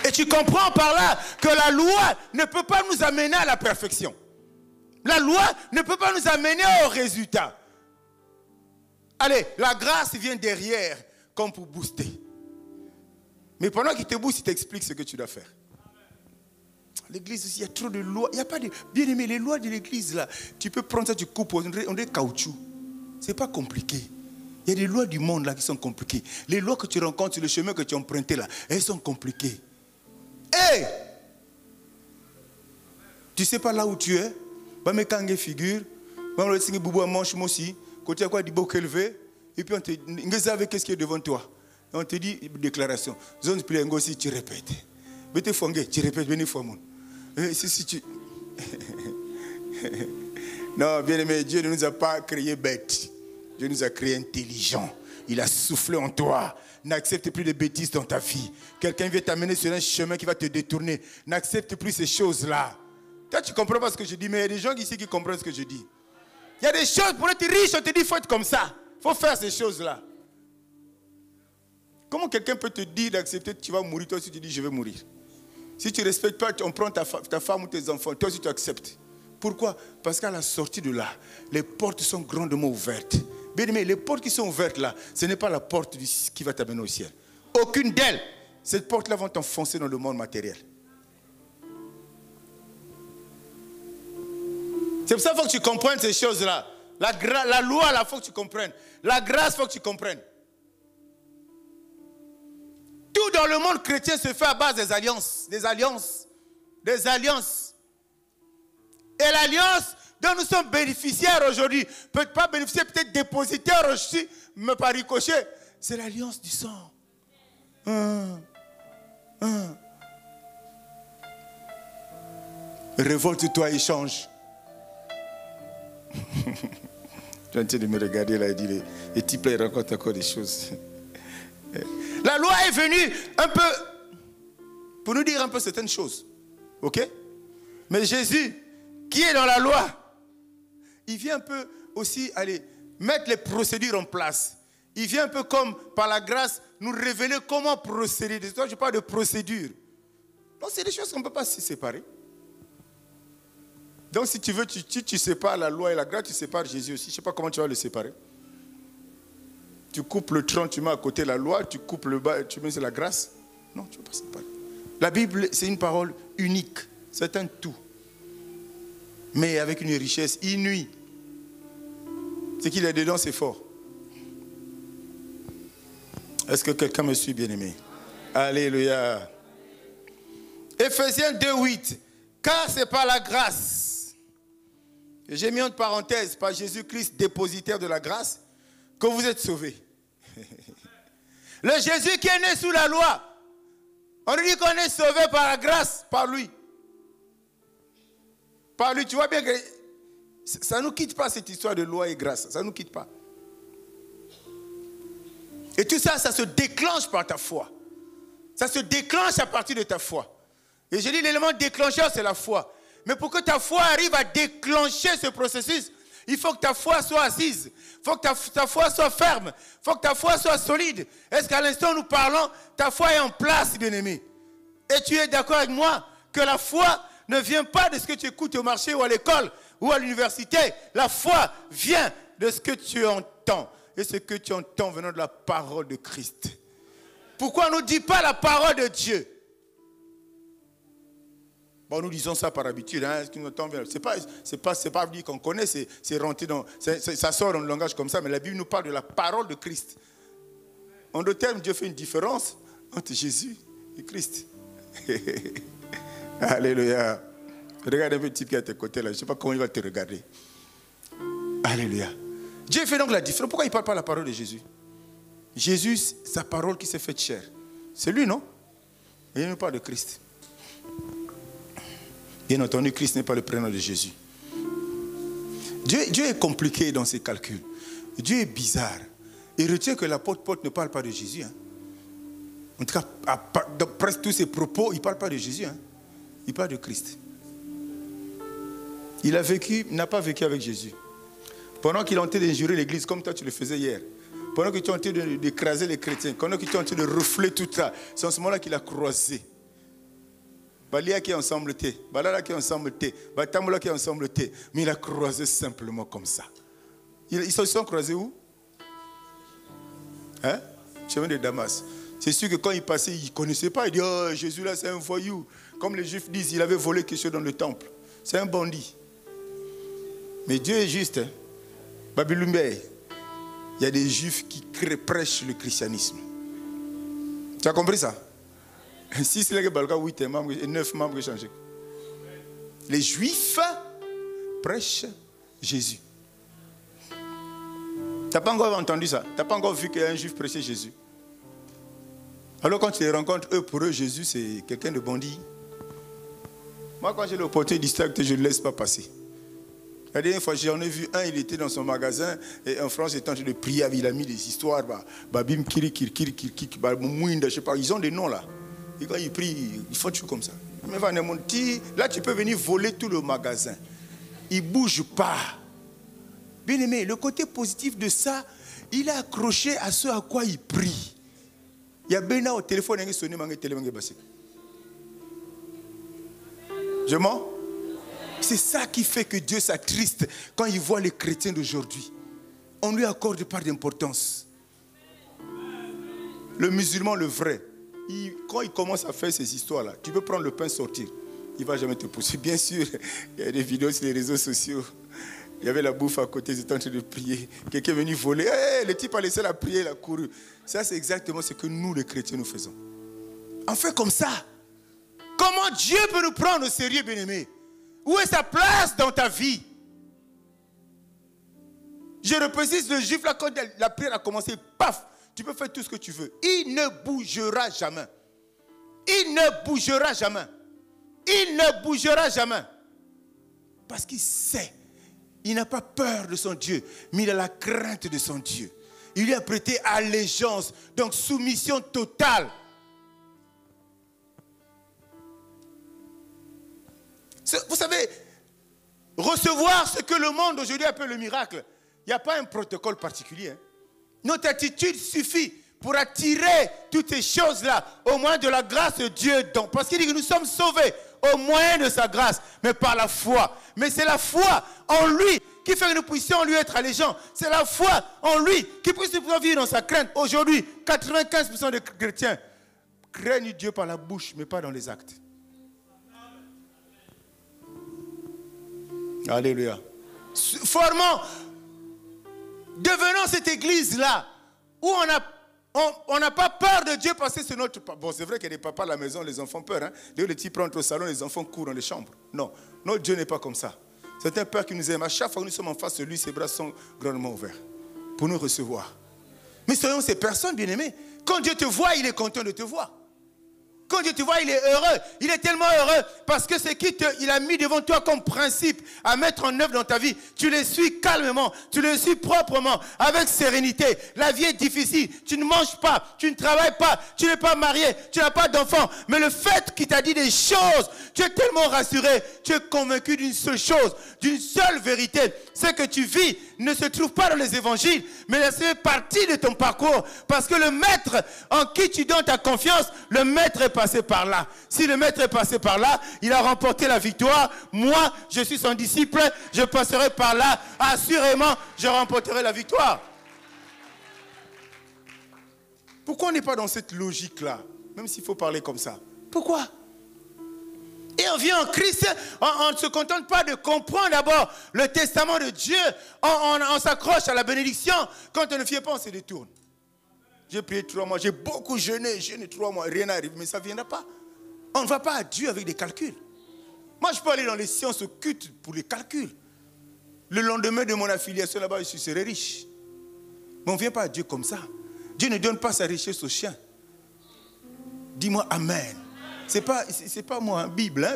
Et tu comprends par là que la loi ne peut pas nous amener à la perfection. La loi ne peut pas nous amener au résultat. Allez, la grâce vient derrière comme pour booster. Mais pendant qu'il te booste, il t'explique ce que tu dois faire. L'église aussi, il y a trop de lois. Il n'y a pas de... Bien aimé, les lois de l'église, là, tu peux prendre ça, tu coupes, on dirait caoutchouc. Ce n'est pas compliqué. Il y a des lois du monde, là, qui sont compliquées. Les lois que tu rencontres sur le chemin que tu as emprunté, là, elles sont compliquées. Hé! Tu ne sais pas là où tu es? Va me kangue figure. Va me laisser boubou à manche, moi aussi. Côté à quoi, du beau élevé. Et puis on te dit, qu'est-ce qui est devant toi? Et on te dit, déclaration. Zone pliango aussi, tu répètes. Bete fongé, tu répètes, béni fomon. Si tu... Non, bien aimé, Dieu ne nous a pas créés bêtes. Dieu nous a créés intelligents. Il a soufflé en toi. N'accepte plus de bêtises dans ta vie. Quelqu'un vient t'amener sur un chemin qui va te détourner. N'accepte plus ces choses-là. Toi, tu ne comprends pas ce que je dis, mais il y a des gens ici qui comprennent ce que je dis. Il y a des choses, pour être riche, on te dit, il faut être comme ça. Il faut faire ces choses-là. Comment quelqu'un peut te dire d'accepter que tu vas mourir, toi aussi tu dis, je vais mourir? Si tu ne respectes pas, on prend ta femme ou tes enfants, toi aussi tu acceptes. Pourquoi? Parce qu'à la sortie de là, les portes sont grandement ouvertes. Bien aimé, les portes qui sont ouvertes là, ce n'est pas la porte qui va t'amener au ciel. Aucune d'elles. Ces portes-là vont t'enfoncer dans le monde matériel. C'est pour ça qu'il faut que tu comprennes ces choses-là. La loi, là, il faut que tu comprennes. La grâce, il faut que tu comprennes. Tout dans le monde chrétien se fait à base des alliances. Des alliances. Et l'alliance dont nous sommes bénéficiaires aujourd'hui, peut-être pas bénéficiaires, peut-être dépositaires aussi, mais pas ricochet, c'est l'alliance du sang. Révolte-toi et change. Tu es en train de me regarder là et dire, les types là, ils racontent encore des choses. La loi est venue un peu pour nous dire un peu certaines choses. Ok? Mais Jésus, qui est dans la loi, il vient un peu aussi aller mettre les procédures en place. Il vient un peu comme par la grâce nous révéler comment procéder. Je parle de procédure. Donc c'est des choses qu'on ne peut pas se séparer. Donc si tu veux, tu sépares la loi et la grâce, tu sépares Jésus aussi. Je ne sais pas comment tu vas le séparer. Tu coupes le tronc, tu mets à côté la loi, tu coupes le bas, tu mets la grâce. Non, tu ne peux pas séparer. La Bible, c'est une parole unique. C'est un tout. mais avec une richesse inouïe. Ce qu'il y a dedans, c'est fort. Est-ce que quelqu'un me suit, bien-aimé? Alléluia. Ephésiens 2:8. Car c'est par la grâce, j'ai mis entre parenthèses, par Jésus-Christ, dépositaire de la grâce, que vous êtes sauvés. Le Jésus qui est né sous la loi, on nous dit qu'on est sauvé par la grâce, par lui. Par lui, tu vois bien que ça ne nous quitte pas cette histoire de loi et grâce. Ça ne nous quitte pas. Et tout ça, ça se déclenche par ta foi. Ça se déclenche à partir de ta foi. Et je dis l'élément déclencheur, c'est la foi. Mais pour que ta foi arrive à déclencher ce processus, il faut que ta foi soit assise. Il faut que ta foi soit ferme. Il faut que ta foi soit solide. Est-ce qu'à l'instant où nous parlons, ta foi est en place, bien-aimé? Et tu es d'accord avec moi que la foi ne vient pas de ce que tu écoutes au marché ou à l'école ou à l'université. La foi vient de ce que tu entends. Et ce que tu entends venant de la parole de Christ. Pourquoi on ne nous dit pas la parole de Dieu? Bon, nous disons ça par habitude. Hein, c'est pas dire qu'on connaît, c'est rentrer dans... ça sort dans le langage comme ça, mais la Bible nous parle de la parole de Christ. En d'autres termes, Dieu fait une différence entre Jésus et Christ. Alléluia. Regarde un peu le type qui est à tes côtés là. Je ne sais pas comment il va te regarder. Alléluia. Dieu fait donc la différence. Pourquoi il ne parle pas la parole de Jésus? Jésus, sa parole qui s'est faite chair. C'est lui, non? Et il nous parle de Christ. Bien entendu, Christ n'est pas le prénom de Jésus. Dieu est compliqué dans ses calculs. Dieu est bizarre. Et retiens que l'apôtre Paul ne parle pas de Jésus. Hein. En tout cas, dans presque tous ses propos, il ne parle pas de Jésus. Hein. Il parle de Christ. Il n'a pas vécu avec Jésus. Pendant qu'il est en train d'injurer l'église, comme toi tu le faisais hier. Pendant que tu es en train d'écraser les chrétiens. Pendant que tu es en train de refler tout ça. C'est en ce moment-là qu'il a croisé. Balia qui est ensemble thé. Balala qui est ensemble thé. Batambola qui est ensemble thé. Mais il a croisé simplement comme ça. Ils se sont croisés où? Hein? Chemin de Damas. C'est sûr que quand il passait, il ne connaissait pas. Il dit, oh, Jésus là, c'est un voyou. Comme les Juifs disent, il avait volé quelque chose dans le temple. C'est un bandit. Mais Dieu est juste. Hein? Babylumbe, il y a des Juifs qui prêchent le christianisme. Tu as compris ça? Si c'est là que 8 membres et 9 membres changés. Les Juifs prêchent Jésus. Tu n'as pas encore entendu ça? Tu n'as pas encore vu qu'un Juif prêchait Jésus? Alors quand tu les rencontres, pour eux, Jésus, c'est quelqu'un de bandit. Moi, quand j'ai l'opportunité de discuter, je ne le laisse pas passer. La dernière fois, j'en ai vu un, il était dans son magasin, et en France, il était en train de prier, il a mis des histoires, babim, kiri, je sais pas, ils ont des noms là. Et quand ils prient, ils font tout comme ça. Là, tu peux venir voler tout le magasin. Il ne bouge pas. Bien aimé, le côté positif de ça, il est accroché à ce à quoi il prie. Il y a bien au téléphone, il sonné, je mens? C'est ça qui fait que Dieu s'attriste quand il voit les chrétiens d'aujourd'hui. On ne lui accorde pas d'importance. Le musulman, le vrai, quand il commence à faire ces histoires-là, tu peux prendre le pain, sortir. Il ne va jamais te pousser. Bien sûr, il y a des vidéos sur les réseaux sociaux. Il y avait la bouffe à côté, ils étaient en train de prier. Quelqu'un est venu voler. Hey, le type a laissé la prière, il a couru. Ça, c'est exactement ce que nous, les chrétiens, nous faisons. On fait comme ça. Comment Dieu peut nous prendre au sérieux, bien-aimé? Où est sa place dans ta vie? Je reprécise le juif là, quand la prière a commencé, paf, tu peux faire tout ce que tu veux. Il ne bougera jamais. Il ne bougera jamais. Il ne bougera jamais. Parce qu'il sait. Il n'a pas peur de son Dieu, mais il a la crainte de son Dieu. Il lui a prêté allégeance, donc soumission totale. Vous savez, recevoir ce que le monde aujourd'hui appelle le miracle, il n'y a pas un protocole particulier. Hein. Notre attitude suffit pour attirer toutes ces choses-là au moyen de la grâce de Dieu. Donc, parce qu'il dit que nous sommes sauvés au moyen de sa grâce, mais par la foi. Mais c'est la foi en lui qui fait que nous puissions lui être allégeants. C'est la foi en lui qui puisse nous vivre dans sa crainte. Aujourd'hui, 95% des chrétiens craignent Dieu par la bouche, mais pas dans les actes. Alléluia. Formons, devenons cette église-là où on n'a pas peur de Dieu parce que c'est notre... Bon, c'est vrai qu'il y a des papas à la maison, les enfants ont peur. Hein? Les petits prennent au salon, les enfants courent dans les chambres. Non, notre Dieu n'est pas comme ça. C'est un Père qui nous aime. À chaque fois que nous sommes en face de lui, ses bras sont grandement ouverts pour nous recevoir. Mais soyons ces personnes, bien-aimées. Quand Dieu te voit, il est content de te voir. Quand Dieu te voit, il est heureux. Il est tellement heureux parce que ce qu'il a mis devant toi comme principe à mettre en œuvre dans ta vie, tu le suis calmement, tu le suis proprement, avec sérénité. La vie est difficile. Tu ne manges pas, tu ne travailles pas, tu n'es pas marié, tu n'as pas d'enfant. Mais le fait qu'il t'a dit des choses, tu es tellement rassuré, tu es convaincu d'une seule chose, d'une seule vérité. Ce que tu vis ne se trouve pas dans les évangiles, mais ça fait partie de ton parcours. Parce que le maître en qui tu donnes ta confiance, le maître est passé par là. Si le maître est passé par là, il a remporté la victoire. Moi, je suis son disciple, je passerai par là. Assurément, je remporterai la victoire. Pourquoi on n'est pas dans cette logique-là? Même s'il faut parler comme ça. Pourquoi? Et on vient en Christ, on ne se contente pas de comprendre d'abord le testament de Dieu. On s'accroche à la bénédiction. Quand on ne vient pas, on se détourne. J'ai prié 3 mois, j'ai beaucoup jeûné 3 mois, rien n'arrive, mais ça ne viendra pas. On ne va pas à Dieu avec des calculs. Moi, je peux aller dans les sciences occultes pour les calculs. Le lendemain de mon affiliation là-bas, je serai riche. Mais on ne vient pas à Dieu comme ça. Dieu ne donne pas sa richesse aux chiens. Dis-moi Amen. C'est pas moi, hein? Bible.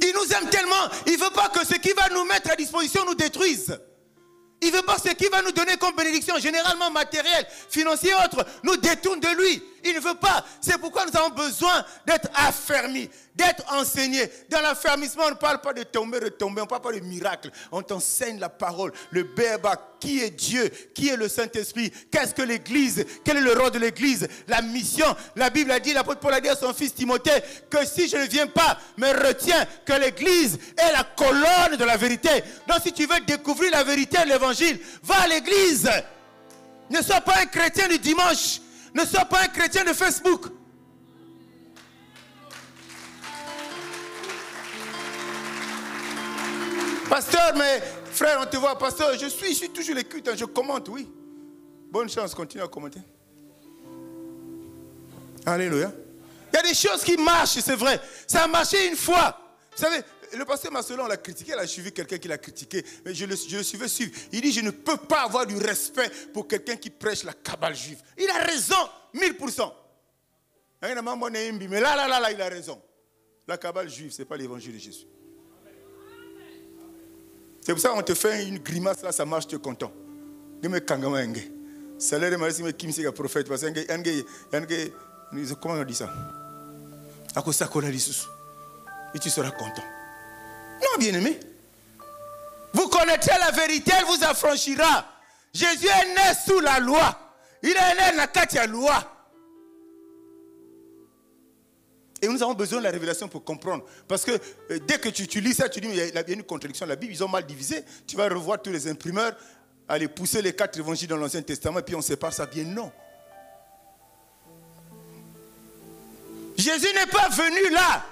Il nous aime tellement, il ne veut pas que ce qui va nous mettre à disposition nous détruise. Il ne veut pas que ce qui va nous donner comme bénédiction, généralement matérielle, financière et autre, nous détourne de lui. Il ne veut pas. C'est pourquoi nous avons besoin d'être affermis, d'être enseignés. Dans l'affermissement, on ne parle pas de tomber, retomber, on ne parle pas de miracle. On t'enseigne la parole, le béaba, qui est Dieu, qui est le Saint-Esprit, qu'est-ce que l'Église, quel est le rôle de l'Église, la mission. La Bible a dit, l'apôtre Paul a dit à son fils Timothée, que si je ne viens pas, me retiens, que l'Église est la colonne de la vérité. Donc si tu veux découvrir la vérité de l'Évangile, va à l'Église. Ne sois pas un chrétien du dimanche. Ne sois pas un chrétien de Facebook. Pasteur, mais frère, on te voit, pasteur, je suis toujours les cultes, je commente, oui. Bonne chance, continue à commenter. Alléluia. Il y a des choses qui marchent, c'est vrai. Ça a marché une fois. Vous savez, le pasteur Marcelin, on l'a critiqué, il a suivi quelqu'un qui l'a critiqué, mais je le suivais suivre. Il dit, je ne peux pas avoir du respect pour quelqu'un qui prêche la cabale juive. Il a raison, 1000%. Mais là, il a raison. La cabale juive, ce n'est pas l'évangile de Jésus. C'est pour ça qu'on te fait une grimace, là, ça marche, tu es content. Salaire de Marie, qui me prophète, parce que, comment on dit ça? Et tu seras content. Non, bien-aimé. Vous connaîtrez la vérité, elle vous affranchira. Jésus est né sous la loi. Il est né dans la loi. Et nous avons besoin de la révélation pour comprendre. Parce que dès que tu lis ça, tu dis, mais il y a une contradiction. La Bible, ils ont mal divisé. Tu vas revoir tous les imprimeurs, aller pousser les 4 évangiles dans l'Ancien Testament, et puis on sépare ça bien. Non. Jésus n'est pas venu là.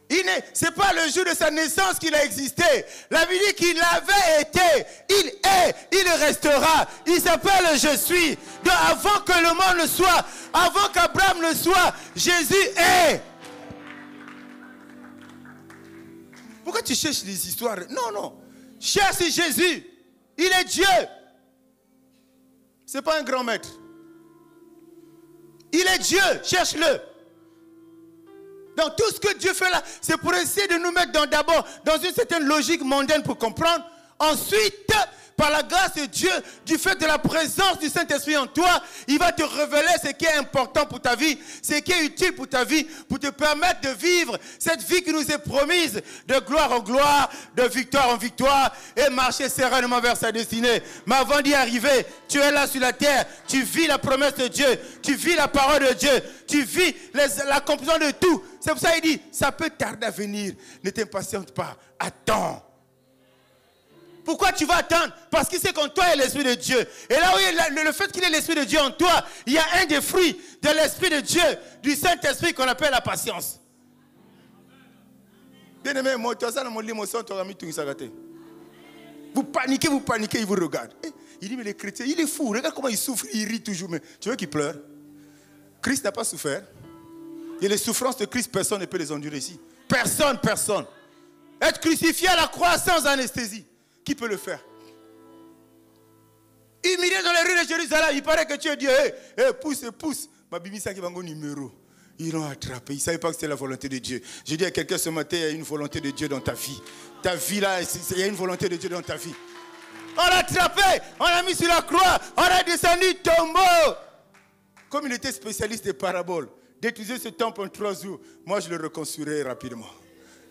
Ce n'est pas le jour de sa naissance qu'il a existé. La Bible dit qu'il avait été, il est, il restera. Il s'appelle Je suis. Donc avant que le monde ne soit, avant qu'Abraham ne soit, Jésus est. Pourquoi tu cherches des histoires? Non. Cherche Jésus. Il est Dieu. Ce n'est pas un grand maître. Il est Dieu. Cherche-le. Donc tout ce que Dieu fait là, c'est pour essayer de nous mettre d'abord dans une certaine logique mondaine pour comprendre. Ensuite, par la grâce de Dieu, du fait de la présence du Saint-Esprit en toi, il va te révéler ce qui est important pour ta vie, ce qui est utile pour ta vie, pour te permettre de vivre cette vie qui nous est promise, de gloire en gloire, de victoire en victoire, et marcher sereinement vers sa destinée. Mais avant d'y arriver, tu es là sur la terre, tu vis la promesse de Dieu, tu vis la parole de Dier, tu vis l'accomplissement de tout. C'est pour ça qu'il dit, ça peut tarder à venir, ne t'impatiente pas, attends. Pourquoi tu vas attendre? Parce qu'il sait qu'en toi est l'Esprit de Dieu. Et là où le fait qu'il ait l'Esprit de Dieu en toi, il y a un des fruits de l'Esprit de Dieu, du Saint-Esprit qu'on appelle la patience. Bien aimé, moi, tu as ça dans mon lit, mon sang, tu as mis tout ça. Vous paniquez, il vous regarde. Il dit, mais les chrétiens, il est fou. Regarde comment il souffre, il rit toujours. Mais tu veux qu'il pleure? Christ n'a pas souffert. Et les souffrances de Christ, personne ne peut les endurer ici. Personne. Être crucifié à la croix sans anesthésie. Qui peut le faire? Humilié dans les rues de Jérusalem, il paraît que tu es Dieu. Pousse. Ma bibi, ça qui va un numéro. Ils l'ont attrapé. Ils ne savaient pas que c'était la volonté de Dieu. Je dis à quelqu'un ce matin, il y a une volonté de Dieu dans ta vie. Ta vie là, il y a une volonté de Dieu dans ta vie. On l'a attrapé, on l'a mis sur la croix, on l'a descendu, tombeau. Comme il était spécialiste des paraboles, détruisez ce temple en 3 jours. Moi, je le reconstruirai rapidement.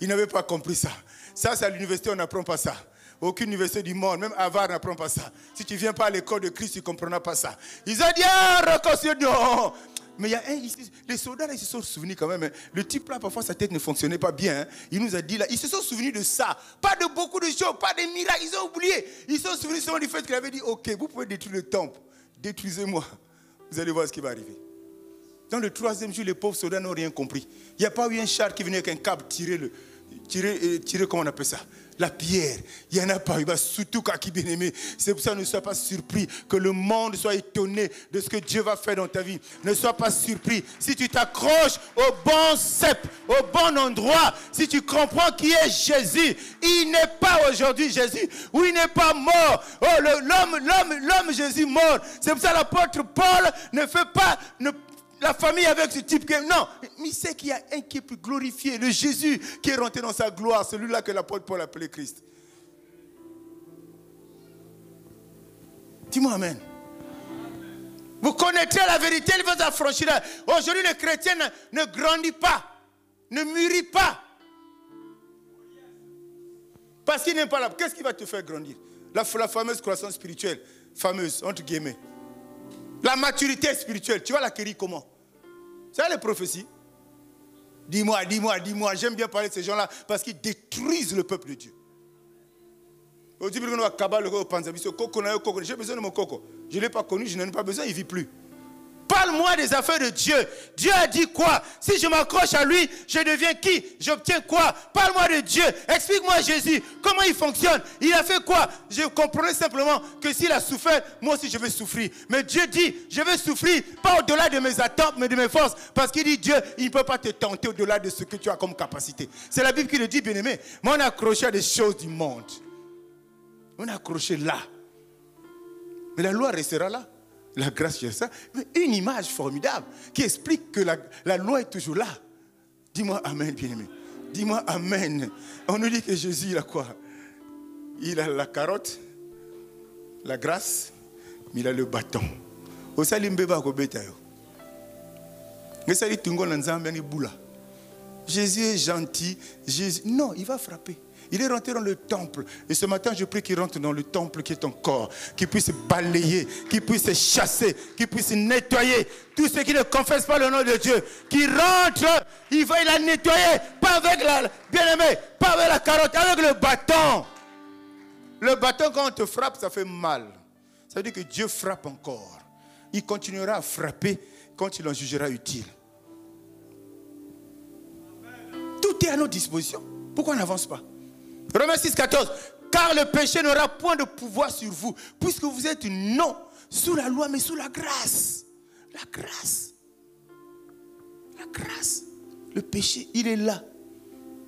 Il n'avait pas compris ça. Ça, c'est à l'université, on n'apprend pas ça. Aucune université du monde, même Harvard n'apprend pas ça. Si tu ne viens pas à l'école de Christ, tu ne comprendras pas ça. Ils ont dit, reconstruire, non. Mais il y a un ici, les soldats là, ils se sont souvenus quand même. Hein. Le type là, parfois sa tête ne fonctionnait pas bien. Hein. Il nous a dit là, ils se sont souvenus de ça. Pas de beaucoup de choses, pas de miracles, ils ont oublié. Ils se sont souvenus seulement du fait qu'il avait dit, ok, vous pouvez détruire le temple. Détruisez-moi. Vous allez voir ce qui va arriver. Dans le 3e jour, les pauvres soldats n'ont rien compris. Il n'y a pas eu un char qui venait avec un câble tirer, comment on appelle ça? La pierre. Il n'y en a pas eu. Surtout quand qui bien aimé. C'est pour ça que ne sois pas surpris. Que le monde soit étonné de ce que Dieu va faire dans ta vie. Ne sois pas surpris. Si tu t'accroches au bon cep, au bon endroit, si tu comprends qui est Jésus, il n'est pas aujourd'hui Jésus, ou il n'est pas mort. Oh, l'homme Jésus mort. C'est pour ça que l'apôtre Paul ne fait pas... la famille avec ce type. Non, mais il sait qu'il y a un qui est plus glorifié, le Jésus qui est rentré dans sa gloire, celui-là que l'apôtre Paul appelait Christ. Dis-moi amen. Vous connaîtrez la vérité, il vous affranchira. Aujourd'hui, le chrétien ne grandit pas, ne mûrit pas. Parce qu'il n'aime pas la... Qu'est-ce qui va te faire grandir? La fameuse croissance spirituelle, fameuse, entre guillemets. La maturité spirituelle, tu vas l'acquérir comment? C'est les prophéties. Dis-moi. J'aime bien parler de ces gens-là parce qu'ils détruisent le peuple de Dieu. J'ai besoin de mon coco. Je ne l'ai pas connu, je n'en ai pas besoin, il ne vit plus. Parle-moi des affaires de Dieu. Dieu a dit quoi? Si je m'accroche à lui, je deviens qui? J'obtiens quoi? Parle-moi de Dieu. Explique-moi Jésus. Comment il fonctionne? Il a fait quoi? Je comprenais simplement que s'il a souffert, moi aussi je vais souffrir. Mais Dieu dit, je vais souffrir, pas au-delà de mes attentes, mais de mes forces. Parce qu'il dit, Dieu, il ne peut pas te tenter au-delà de ce que tu as comme capacité. C'est la Bible qui le dit, bien-aimé. Mais on est accroché à des choses du monde. On est accroché là. Mais la loi restera là. La grâce, c'est ça. Une image formidable qui explique que la loi est toujours là. Dis-moi amen, bien-aimé. Dis-moi amen. On nous dit que Jésus, il a quoi? Il a la carotte, la grâce, mais il a le bâton. Jésus est gentil. Non, il va frapper. Il est rentré dans le temple. Et ce matin, je prie qu'il rentre dans le temple qui est ton corps. Qu'il puisse balayer, qu'il puisse chasser, qu'il puisse nettoyer. Tous ceux qui ne confessent pas le nom de Dieu, qui rentrent, il va la nettoyer. Pas avec la bien-aimée, pas avec la carotte, avec le bâton. Le bâton, quand on te frappe, ça fait mal. Ça veut dire que Dieu frappe encore. Il continuera à frapper quand il en jugera utile. Tout est à notre disposition. Pourquoi on n'avance pas? Romains 6, 14. Car le péché n'aura point de pouvoir sur vous, puisque vous êtes non sous la loi, mais sous la grâce. La grâce. La grâce. Le péché, il est là.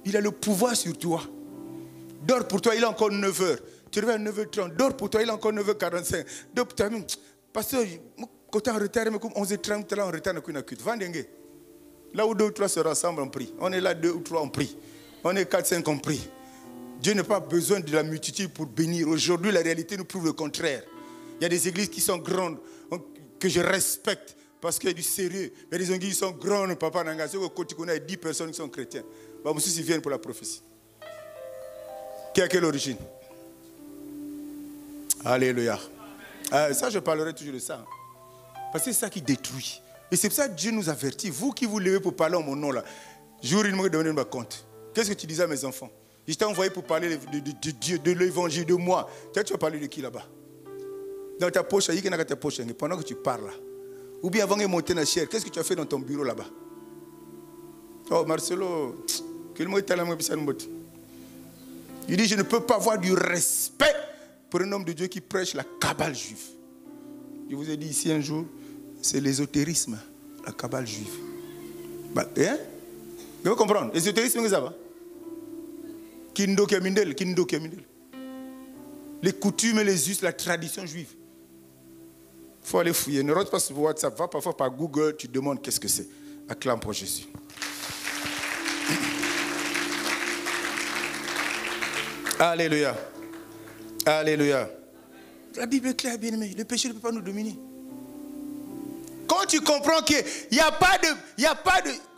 Il a le pouvoir sur toi. Dors pour toi, il est encore 9 heures. Tu reviens à 9h30. Dors pour toi, il est encore 9h45. Dors pour toi, pasteur, quand tu es en retard, 11h30, tu es en retard, Vendenge. Là où 2 ou 3 se rassemblent, on prie. On est là 2 ou 3, on prie. On est 4-5, on prie. Dieu n'a pas besoin de la multitude pour bénir. Aujourd'hui, la réalité nous prouve le contraire. Il y a des églises qui sont grandes, que je respecte, parce qu'il y a du sérieux. Il y a des églises qui sont grandes, papa Nangaso, quand tu connais 10 personnes qui sont chrétiens. Ils viennent pour la prophétie. Qui a quelle origine? Alléluia. Ça, je parlerai toujours de ça. Parce que c'est ça qui détruit. Et c'est pour ça que Dieu nous avertit. Vous qui vous levez pour parler en mon nom, là, jour, il me donne un compte. Qu'est-ce que tu disais à mes enfants? Je t'ai envoyé pour parler de Dieu, de l'évangile, de moi. Tu vas parler de qui là-bas? Dans ta poche, il y a ta poche, pendant que tu parles là. Ou bien avant de monter dans la chair, qu'est-ce que tu as fait dans ton bureau là-bas? Oh, Marcelo, quel mot est-il à moi? Il dit, je ne peux pas avoir du respect pour un homme de Dieu qui prêche la cabale juive. Je vous ai dit ici un jour, c'est l'ésotérisme, la cabale juive. Bah, hein? Vous pouvez comprendre? L'ésotérisme, que ça va? Kindo Kemindel. Les coutumes et les us, la tradition juive. Il faut aller fouiller. Ne rentre pas sur WhatsApp, va parfois par Google, tu demandes qu'est-ce que c'est. Acclame pour Jésus. Alléluia. Alléluia. La Bible est claire, bien aimé. Le péché ne peut pas nous dominer. Quand tu comprends qu'il n'y a pas de...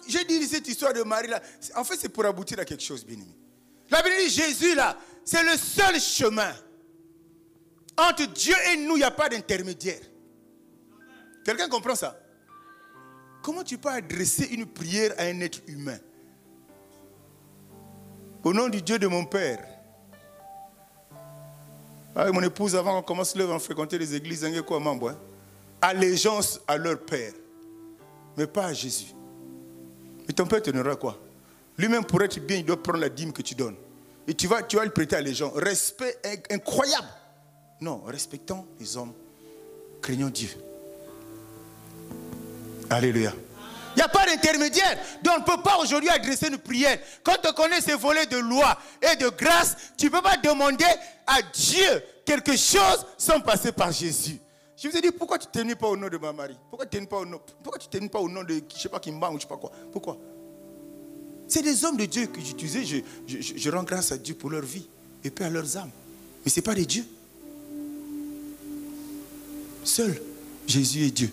J'ai dit cette histoire de Marie là. En fait, c'est pour aboutir à quelque chose, bien aimé. La Bible dit Jésus là, c'est le seul chemin. Entre Dieu et nous, il n'y a pas d'intermédiaire. Quelqu'un comprend ça? Comment tu peux adresser une prière à un être humain? Au nom du Dieu de mon Père. Avec mon épouse, avant qu'on commence l'œuvre, on fréquentait les églises, allégeance à leur Père, mais pas à Jésus. Et ton Père te donnera quoi? Lui-même, pour être bien, il doit prendre la dîme que tu donnes. Et tu vas lui prêter allégeance. Respect incroyable. Non, respectons les hommes, craignons Dieu. Alléluia. Il n'y a pas d'intermédiaire. Donc on ne peut pas aujourd'hui adresser une prière. Quand on connaît ces volets de loi et de grâce, tu ne peux pas demander à Dieu quelque chose sans passer par Jésus. Je vous ai dit, pourquoi tu ne t'énis pas au nom de ma Marie? Pourquoi tu ne t'énis pas au nom de, je ne sais pas, Kimba ou je ne sais pas quoi? Pourquoi? C'est des hommes de Dieu que j'utilisais. Je rends grâce à Dieu pour leur vie et paix à leurs âmes. Mais ce n'est pas des dieux. Seul Jésus est Dieu.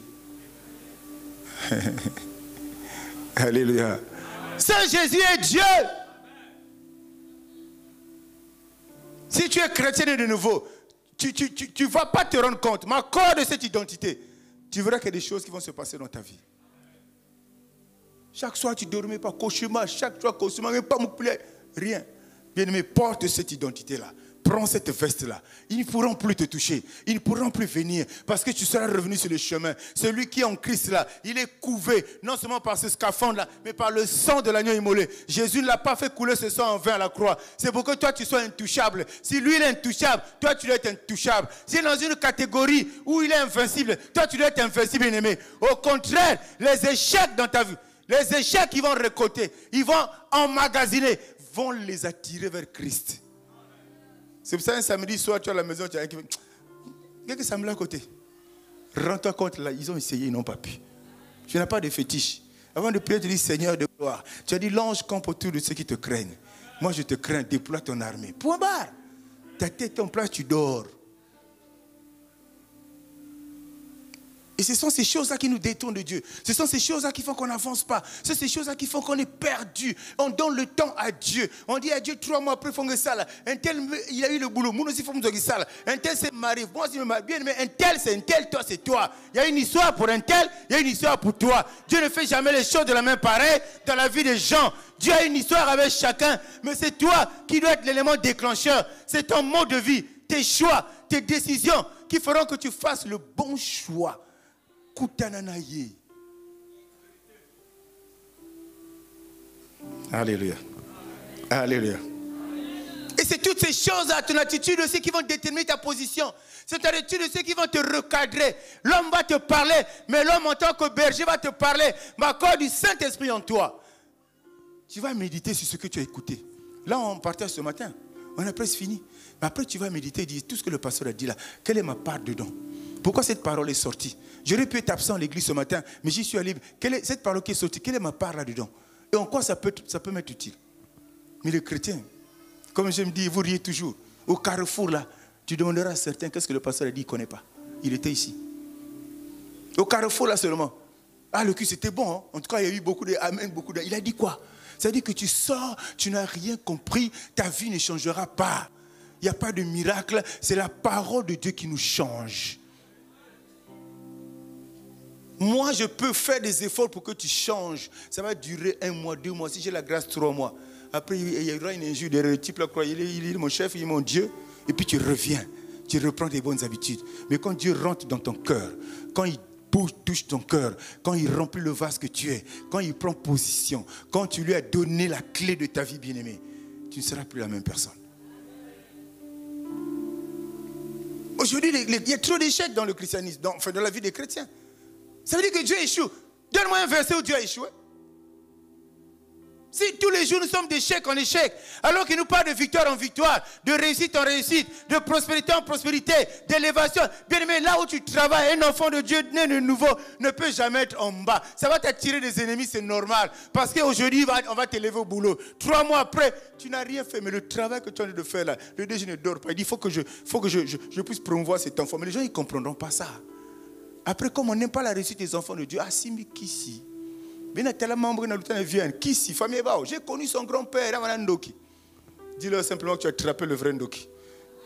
Alléluia. Seul Jésus est Dieu. Si tu es chrétien de nouveau, tu ne vas pas te rendre compte. M'accorde cette identité. Tu verras qu'il y a des choses qui vont se passer dans ta vie. Chaque soir, tu ne dormais pas. Cauchemar, chaque soir, cauchemar, même pas me plaît. Rien. Bien-aimé, porte cette identité-là. Prends cette veste-là. Ils ne pourront plus te toucher. Ils ne pourront plus venir parce que tu seras revenu sur le chemin. Celui qui est en Christ là, il est couvé, non seulement par ce scaphandre-là, mais par le sang de l'agneau immolé. Jésus ne l'a pas fait couler ce sang en vain à la croix. C'est pour que toi tu sois intouchable. Si lui il est intouchable, toi tu dois être intouchable. Si il est dans une catégorie où il est invincible, toi tu dois être invincible, bien-aimé. Au contraire, les échecs dans ta vie, les échecs qu'ils vont récolter, ils vont emmagasiner, vont les attirer vers Christ. C'est pour ça un samedi soir, tu es à la maison, tu as quelqu'un qui semble à côté. Rends-toi compte, là, ils ont essayé, ils n'ont pas pu. Tu n'as pas de fétiche. Avant de prier, tu dis Seigneur de gloire. Tu as dit l'ange campe autour de ceux qui te craignent. Moi, je te crains, déploie ton armée. Point barre. Ta tête en place, tu dors. Et ce sont ces choses-là qui nous détournent de Dieu. Ce sont ces choses-là qui font qu'on n'avance pas. Ce sont ces choses-là qui font qu'on est perdu. On donne le temps à Dieu. On dit à Dieu 3 mois après, il faut que ça là. Un tel, il a eu le boulot. Moi aussi, il faut que ça là. Un tel s'est marié. Moi aussi, je me marie bien. Mais un tel, c'est un tel. Toi, c'est toi. Il y a une histoire pour un tel. Il y a une histoire pour toi. Dieu ne fait jamais les choses de la même pareille dans la vie des gens. Dieu a une histoire avec chacun. Mais c'est toi qui dois être l'élément déclencheur. C'est ton mode de vie, tes choix, tes décisions qui feront que tu fasses le bon choix. Koutananaye. Alléluia. Alléluia. Et c'est toutes ces choses-là, ton attitude aussi qui vont déterminer ta position. C'est ton attitude aussi qui vont te recadrer. L'homme va te parler, mais l'homme en tant que berger va te parler. M'accorde du Saint-Esprit en toi. Tu vas méditer sur ce que tu as écouté. Là, on partage ce matin. On a presque fini. Mais après, tu vas méditer et dire tout ce que le pasteur a dit là. Quelle est ma part dedans? Pourquoi cette parole est sortie? J'aurais pu être absent à l'église ce matin, mais j'y suis allé. Cette parole qui est sortie, quelle est ma part là-dedans? Et en quoi ça peut m'être utile? Mais les chrétiens, comme je me dis, vous riez toujours. Au carrefour là, tu demanderas à certains qu'est-ce que le pasteur a dit, il ne connaît pas. Il était ici. Au carrefour là seulement. Ah, le cul c'était bon. Hein? En tout cas, il y a eu beaucoup de amen, beaucoup de... Il a dit quoi? Ça veut dire que tu sors, tu n'as rien compris, ta vie ne changera pas. Il n'y a pas de miracle, c'est la parole de Dieu qui nous change. Moi, je peux faire des efforts pour que tu changes. Ça va durer 1 mois, 2 mois. Si j'ai la grâce, 3 mois. Après, il y aura une injure derrière le type là, il est mon chef, il est mon Dieu. Et puis tu reviens. Tu reprends tes bonnes habitudes. Mais quand Dieu rentre dans ton cœur, quand il touche ton cœur, quand il remplit le vase que tu es, quand il prend position, quand tu lui as donné la clé de ta vie bien-aimée, tu ne seras plus la même personne. Aujourd'hui, il y a trop d'échecs dans le christianisme, dans la vie des chrétiens. Ça veut dire que Dieu échoue. Donne-moi un verset où Dieu a échoué. Si tous les jours nous sommes d'échec en échec, alors qu'il nous parle de victoire en victoire, de réussite en réussite, de prospérité en prospérité, d'élévation. Bien aimé, là où tu travailles, un enfant de Dieu né de nouveau ne peut jamais être en bas. Ça va t'attirer des ennemis, c'est normal. Parce qu'aujourd'hui, on va t'élever au boulot. 3 mois après, tu n'as rien fait. Mais le travail que tu as envie de faire là, le Dieu ne dort pas. Il dit, il faut que je puisse promouvoir cet enfant. Mais les gens, ils ne comprendront pas ça. Après, comme on n'aime pas la réussite des enfants de Dieu, ah si, mais qui si? J'ai connu son grand-père. Dis-leur simplement que tu as attrapé le vrai Ndoki.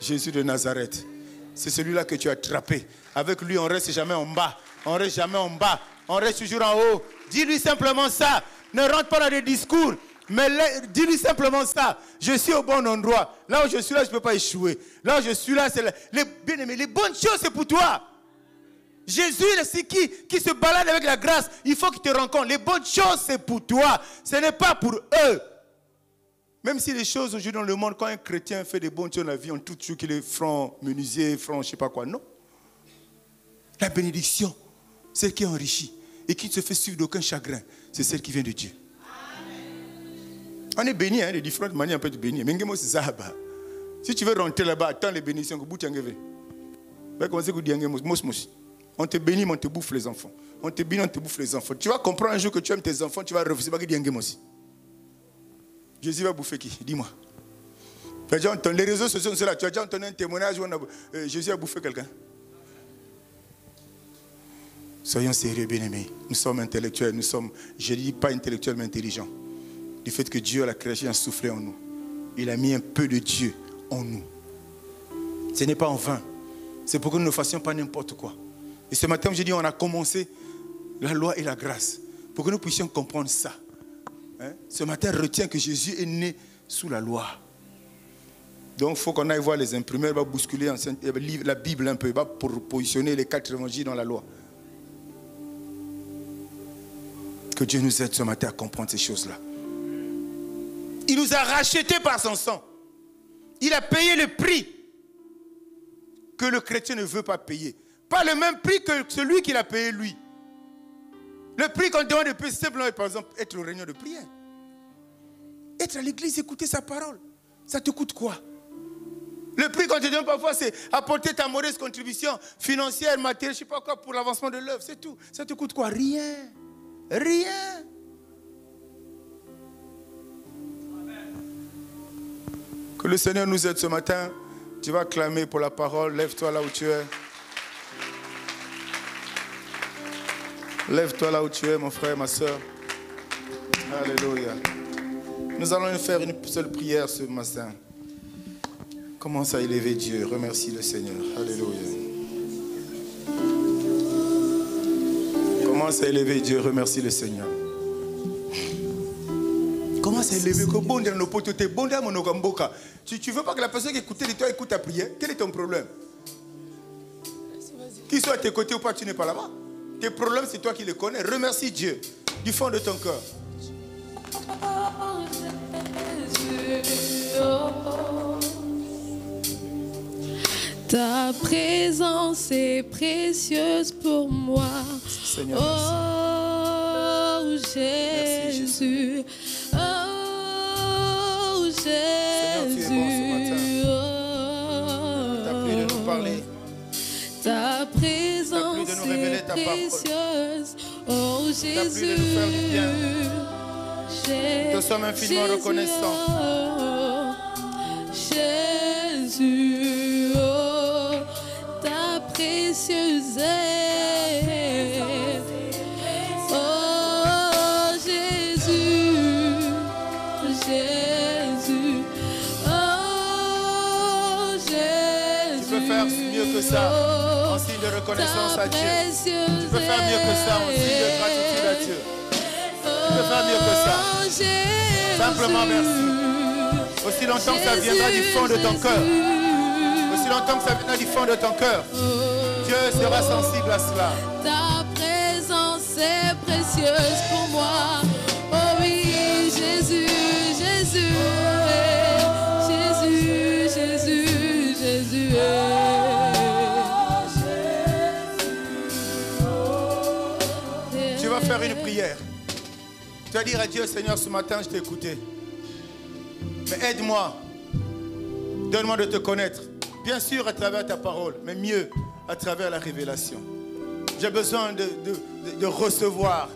Jésus de Nazareth. C'est celui-là que tu as attrapé. Avec lui, on ne reste jamais en bas. On ne reste jamais en bas. On reste toujours en haut. Dis-lui simplement ça. Ne rentre pas dans des discours. Mais dis-lui simplement ça. Je suis au bon endroit. Là où je suis là, je ne peux pas échouer. Là où je suis là, c'est bien-aimé. Les bonnes choses, c'est pour toi. Jésus, c'est qui se balade avec la grâce. Il faut qu'il te rencontre. Les bonnes choses, c'est pour toi. Ce n'est pas pour eux. Même si les choses aujourd'hui dans le monde, quand un chrétien fait des bonnes choses dans la vie, on touche toujours qu'il est franc, menuisier, franc, je ne sais pas quoi. Non. La bénédiction, celle qui enrichit et qui ne se fait suivre d'aucun chagrin, c'est celle qui vient de Dieu. On est béni, de différentes manières, on peut être béni. Mais si tu veux rentrer là-bas, attends les bénédictions. On te bénit, mais on te bouffe les enfants. On te bénit, on te bouffe les enfants. Tu vas comprendre un jour que tu aimes tes enfants, tu vas refuser. Jésus va bouffer qui? Dis-moi. Les réseaux sociaux sont là. Tu as déjà entendu un témoignage où Jésus a bouffé quelqu'un? Soyons sérieux, bien-aimés. Nous sommes intellectuels. Je ne dis pas intellectuels, mais intelligents. Du fait que Dieu, la création, a soufflé en nous. Il a mis un peu de Dieu en nous. Ce n'est pas en vain. C'est pour que nous ne fassions pas n'importe quoi. Et ce matin, j'ai dit, on a commencé la loi et la grâce. Pour que nous puissions comprendre ça. Ce matin, retiens que Jésus est né sous la loi. Donc, il faut qu'on aille voir les imprimeurs, va bousculer la Bible un peu, va pour positionner les 4 évangiles dans la loi. Que Dieu nous aide ce matin à comprendre ces choses-là. Il nous a rachetés par son sang. Il a payé le prix que le chrétien ne veut pas payer. Pas le même prix que celui qu'il a payé lui. Le prix qu'on demande de payer, c'est simplement, par exemple, être au réunion de prière. Être à l'église, écouter sa parole. Ça te coûte quoi? Le prix qu'on te donne parfois, c'est apporter ta modeste contribution financière, matérielle, je ne sais pas quoi, pour l'avancement de l'œuvre. C'est tout. Ça te coûte quoi? Rien. Rien. Que le Seigneur nous aide ce matin. Tu vas clamer pour la parole. Lève-toi là où tu es. Lève-toi là où tu es, mon frère, ma soeur. Alléluia. Nous allons faire une seule prière ce matin. Commence à élever Dieu. Remercie le Seigneur. Alléluia. Commence à élever Dieu. Remercie le Seigneur. Commence à élever. Tu veux pas que la personne qui écoute de toi écoute ta prière? Quel est ton problème? Qu'il soit à tes côtés ou pas, tu n'es pas là-bas. Tes problèmes, c'est toi qui les connais. Remercie Dieu du fond de ton cœur. Ta présence est précieuse pour moi. Seigneur, oh Jésus. Oh Jésus. Seigneur, tu es bon ce matin. T'as plu de nous parler. Ta présence de nous révéler ta précieuse. Oh Jésus. T'as plu de nous faire du bien. Nous sommes infiniment reconnaissants. Jésus, oh, ta précieuse aide. Oh Jésus, Jésus, oh Jésus. Tu peux faire mieux que ça. En signe de reconnaissance à Dieu. Tu peux faire mieux que ça en signe de gratitude à Dieu. Tu peux faire mieux que ça. Simplement merci. Aussi longtemps que ça viendra du fond de ton cœur. Aussi longtemps que ça viendra du fond de ton cœur. Dieu sera sensible à cela. Ta présence est précieuse pour moi. Oh oui, Jésus, Jésus, Jésus, Jésus, Jésus. prière. Tu vas dire à Dieu, Seigneur, ce matin, je t'ai écouté. Mais aide-moi. Donne-moi de te connaître. Bien sûr, à travers ta parole, mais mieux, à travers la révélation. J'ai besoin de recevoir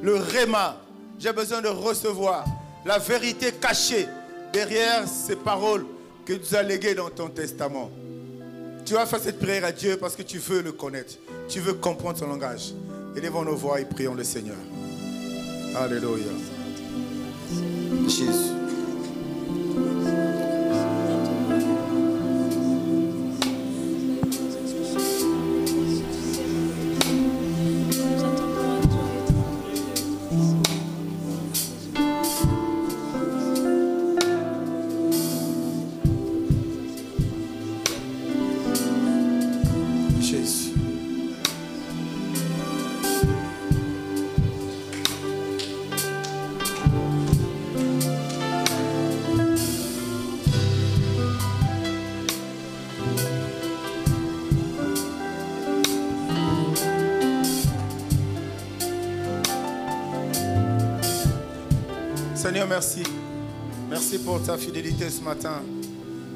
le réma. J'ai besoin de recevoir la vérité cachée derrière ces paroles que tu as léguées dans ton testament. Tu vas faire cette prière à Dieu parce que tu veux le connaître. Tu veux comprendre son langage. Élevons nos voix et prions le Seigneur. Alléluia. Jésus. Seigneur, merci. Merci pour ta fidélité ce matin.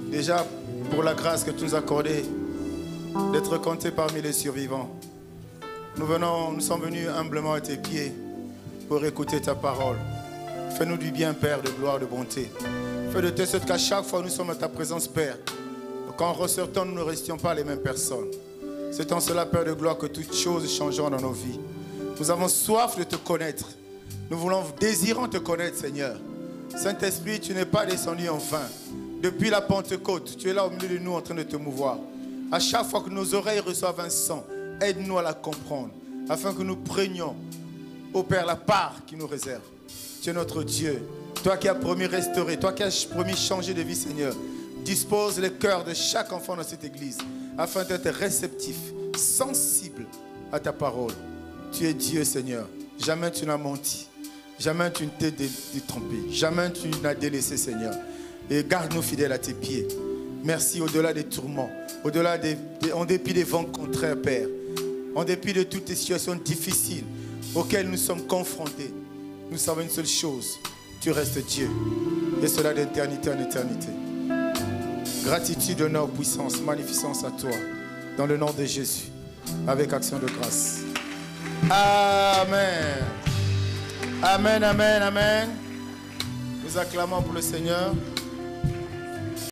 Déjà, pour la grâce que tu nous as accordée d'être comptés parmi les survivants. Nous sommes venus humblement à tes pieds pour écouter ta parole. Fais-nous du bien, Père, de gloire, de bonté. Fais de telle sorte qu'à chaque fois nous sommes à ta présence, Père. Quand ressortons, nous ne restions pas les mêmes personnes. C'est en cela, Père de gloire, que toutes choses changeront dans nos vies. Nous avons soif de te connaître. Nous désirons te connaître, Seigneur. Saint-Esprit, tu n'es pas descendu en vain. Depuis la Pentecôte, tu es là au milieu de nous en train de te mouvoir. À chaque fois que nos oreilles reçoivent un son, aide-nous à la comprendre, afin que nous prenions, ô Père, la part qui nous réserve. Tu es notre Dieu. Toi qui as promis restaurer, toi qui as promis changer de vie, Seigneur. Dispose les cœurs de chaque enfant dans cette église, afin d'être réceptif, sensible à ta parole. Tu es Dieu, Seigneur. Jamais tu n'as menti. Jamais tu ne t'es trompé. Jamais tu n'as délaissé, Seigneur. Et garde-nous fidèles à tes pieds. Merci au-delà des tourments, en dépit des vents contraires, Père. En dépit de toutes les situations difficiles auxquelles nous sommes confrontés. Nous savons une seule chose. Tu restes Dieu. Et cela d'éternité en éternité. Gratitude, honneur, puissance, magnificence à toi. Dans le nom de Jésus. Avec action de grâce. Amen. Amen, amen, amen. Nous acclamons pour le Seigneur.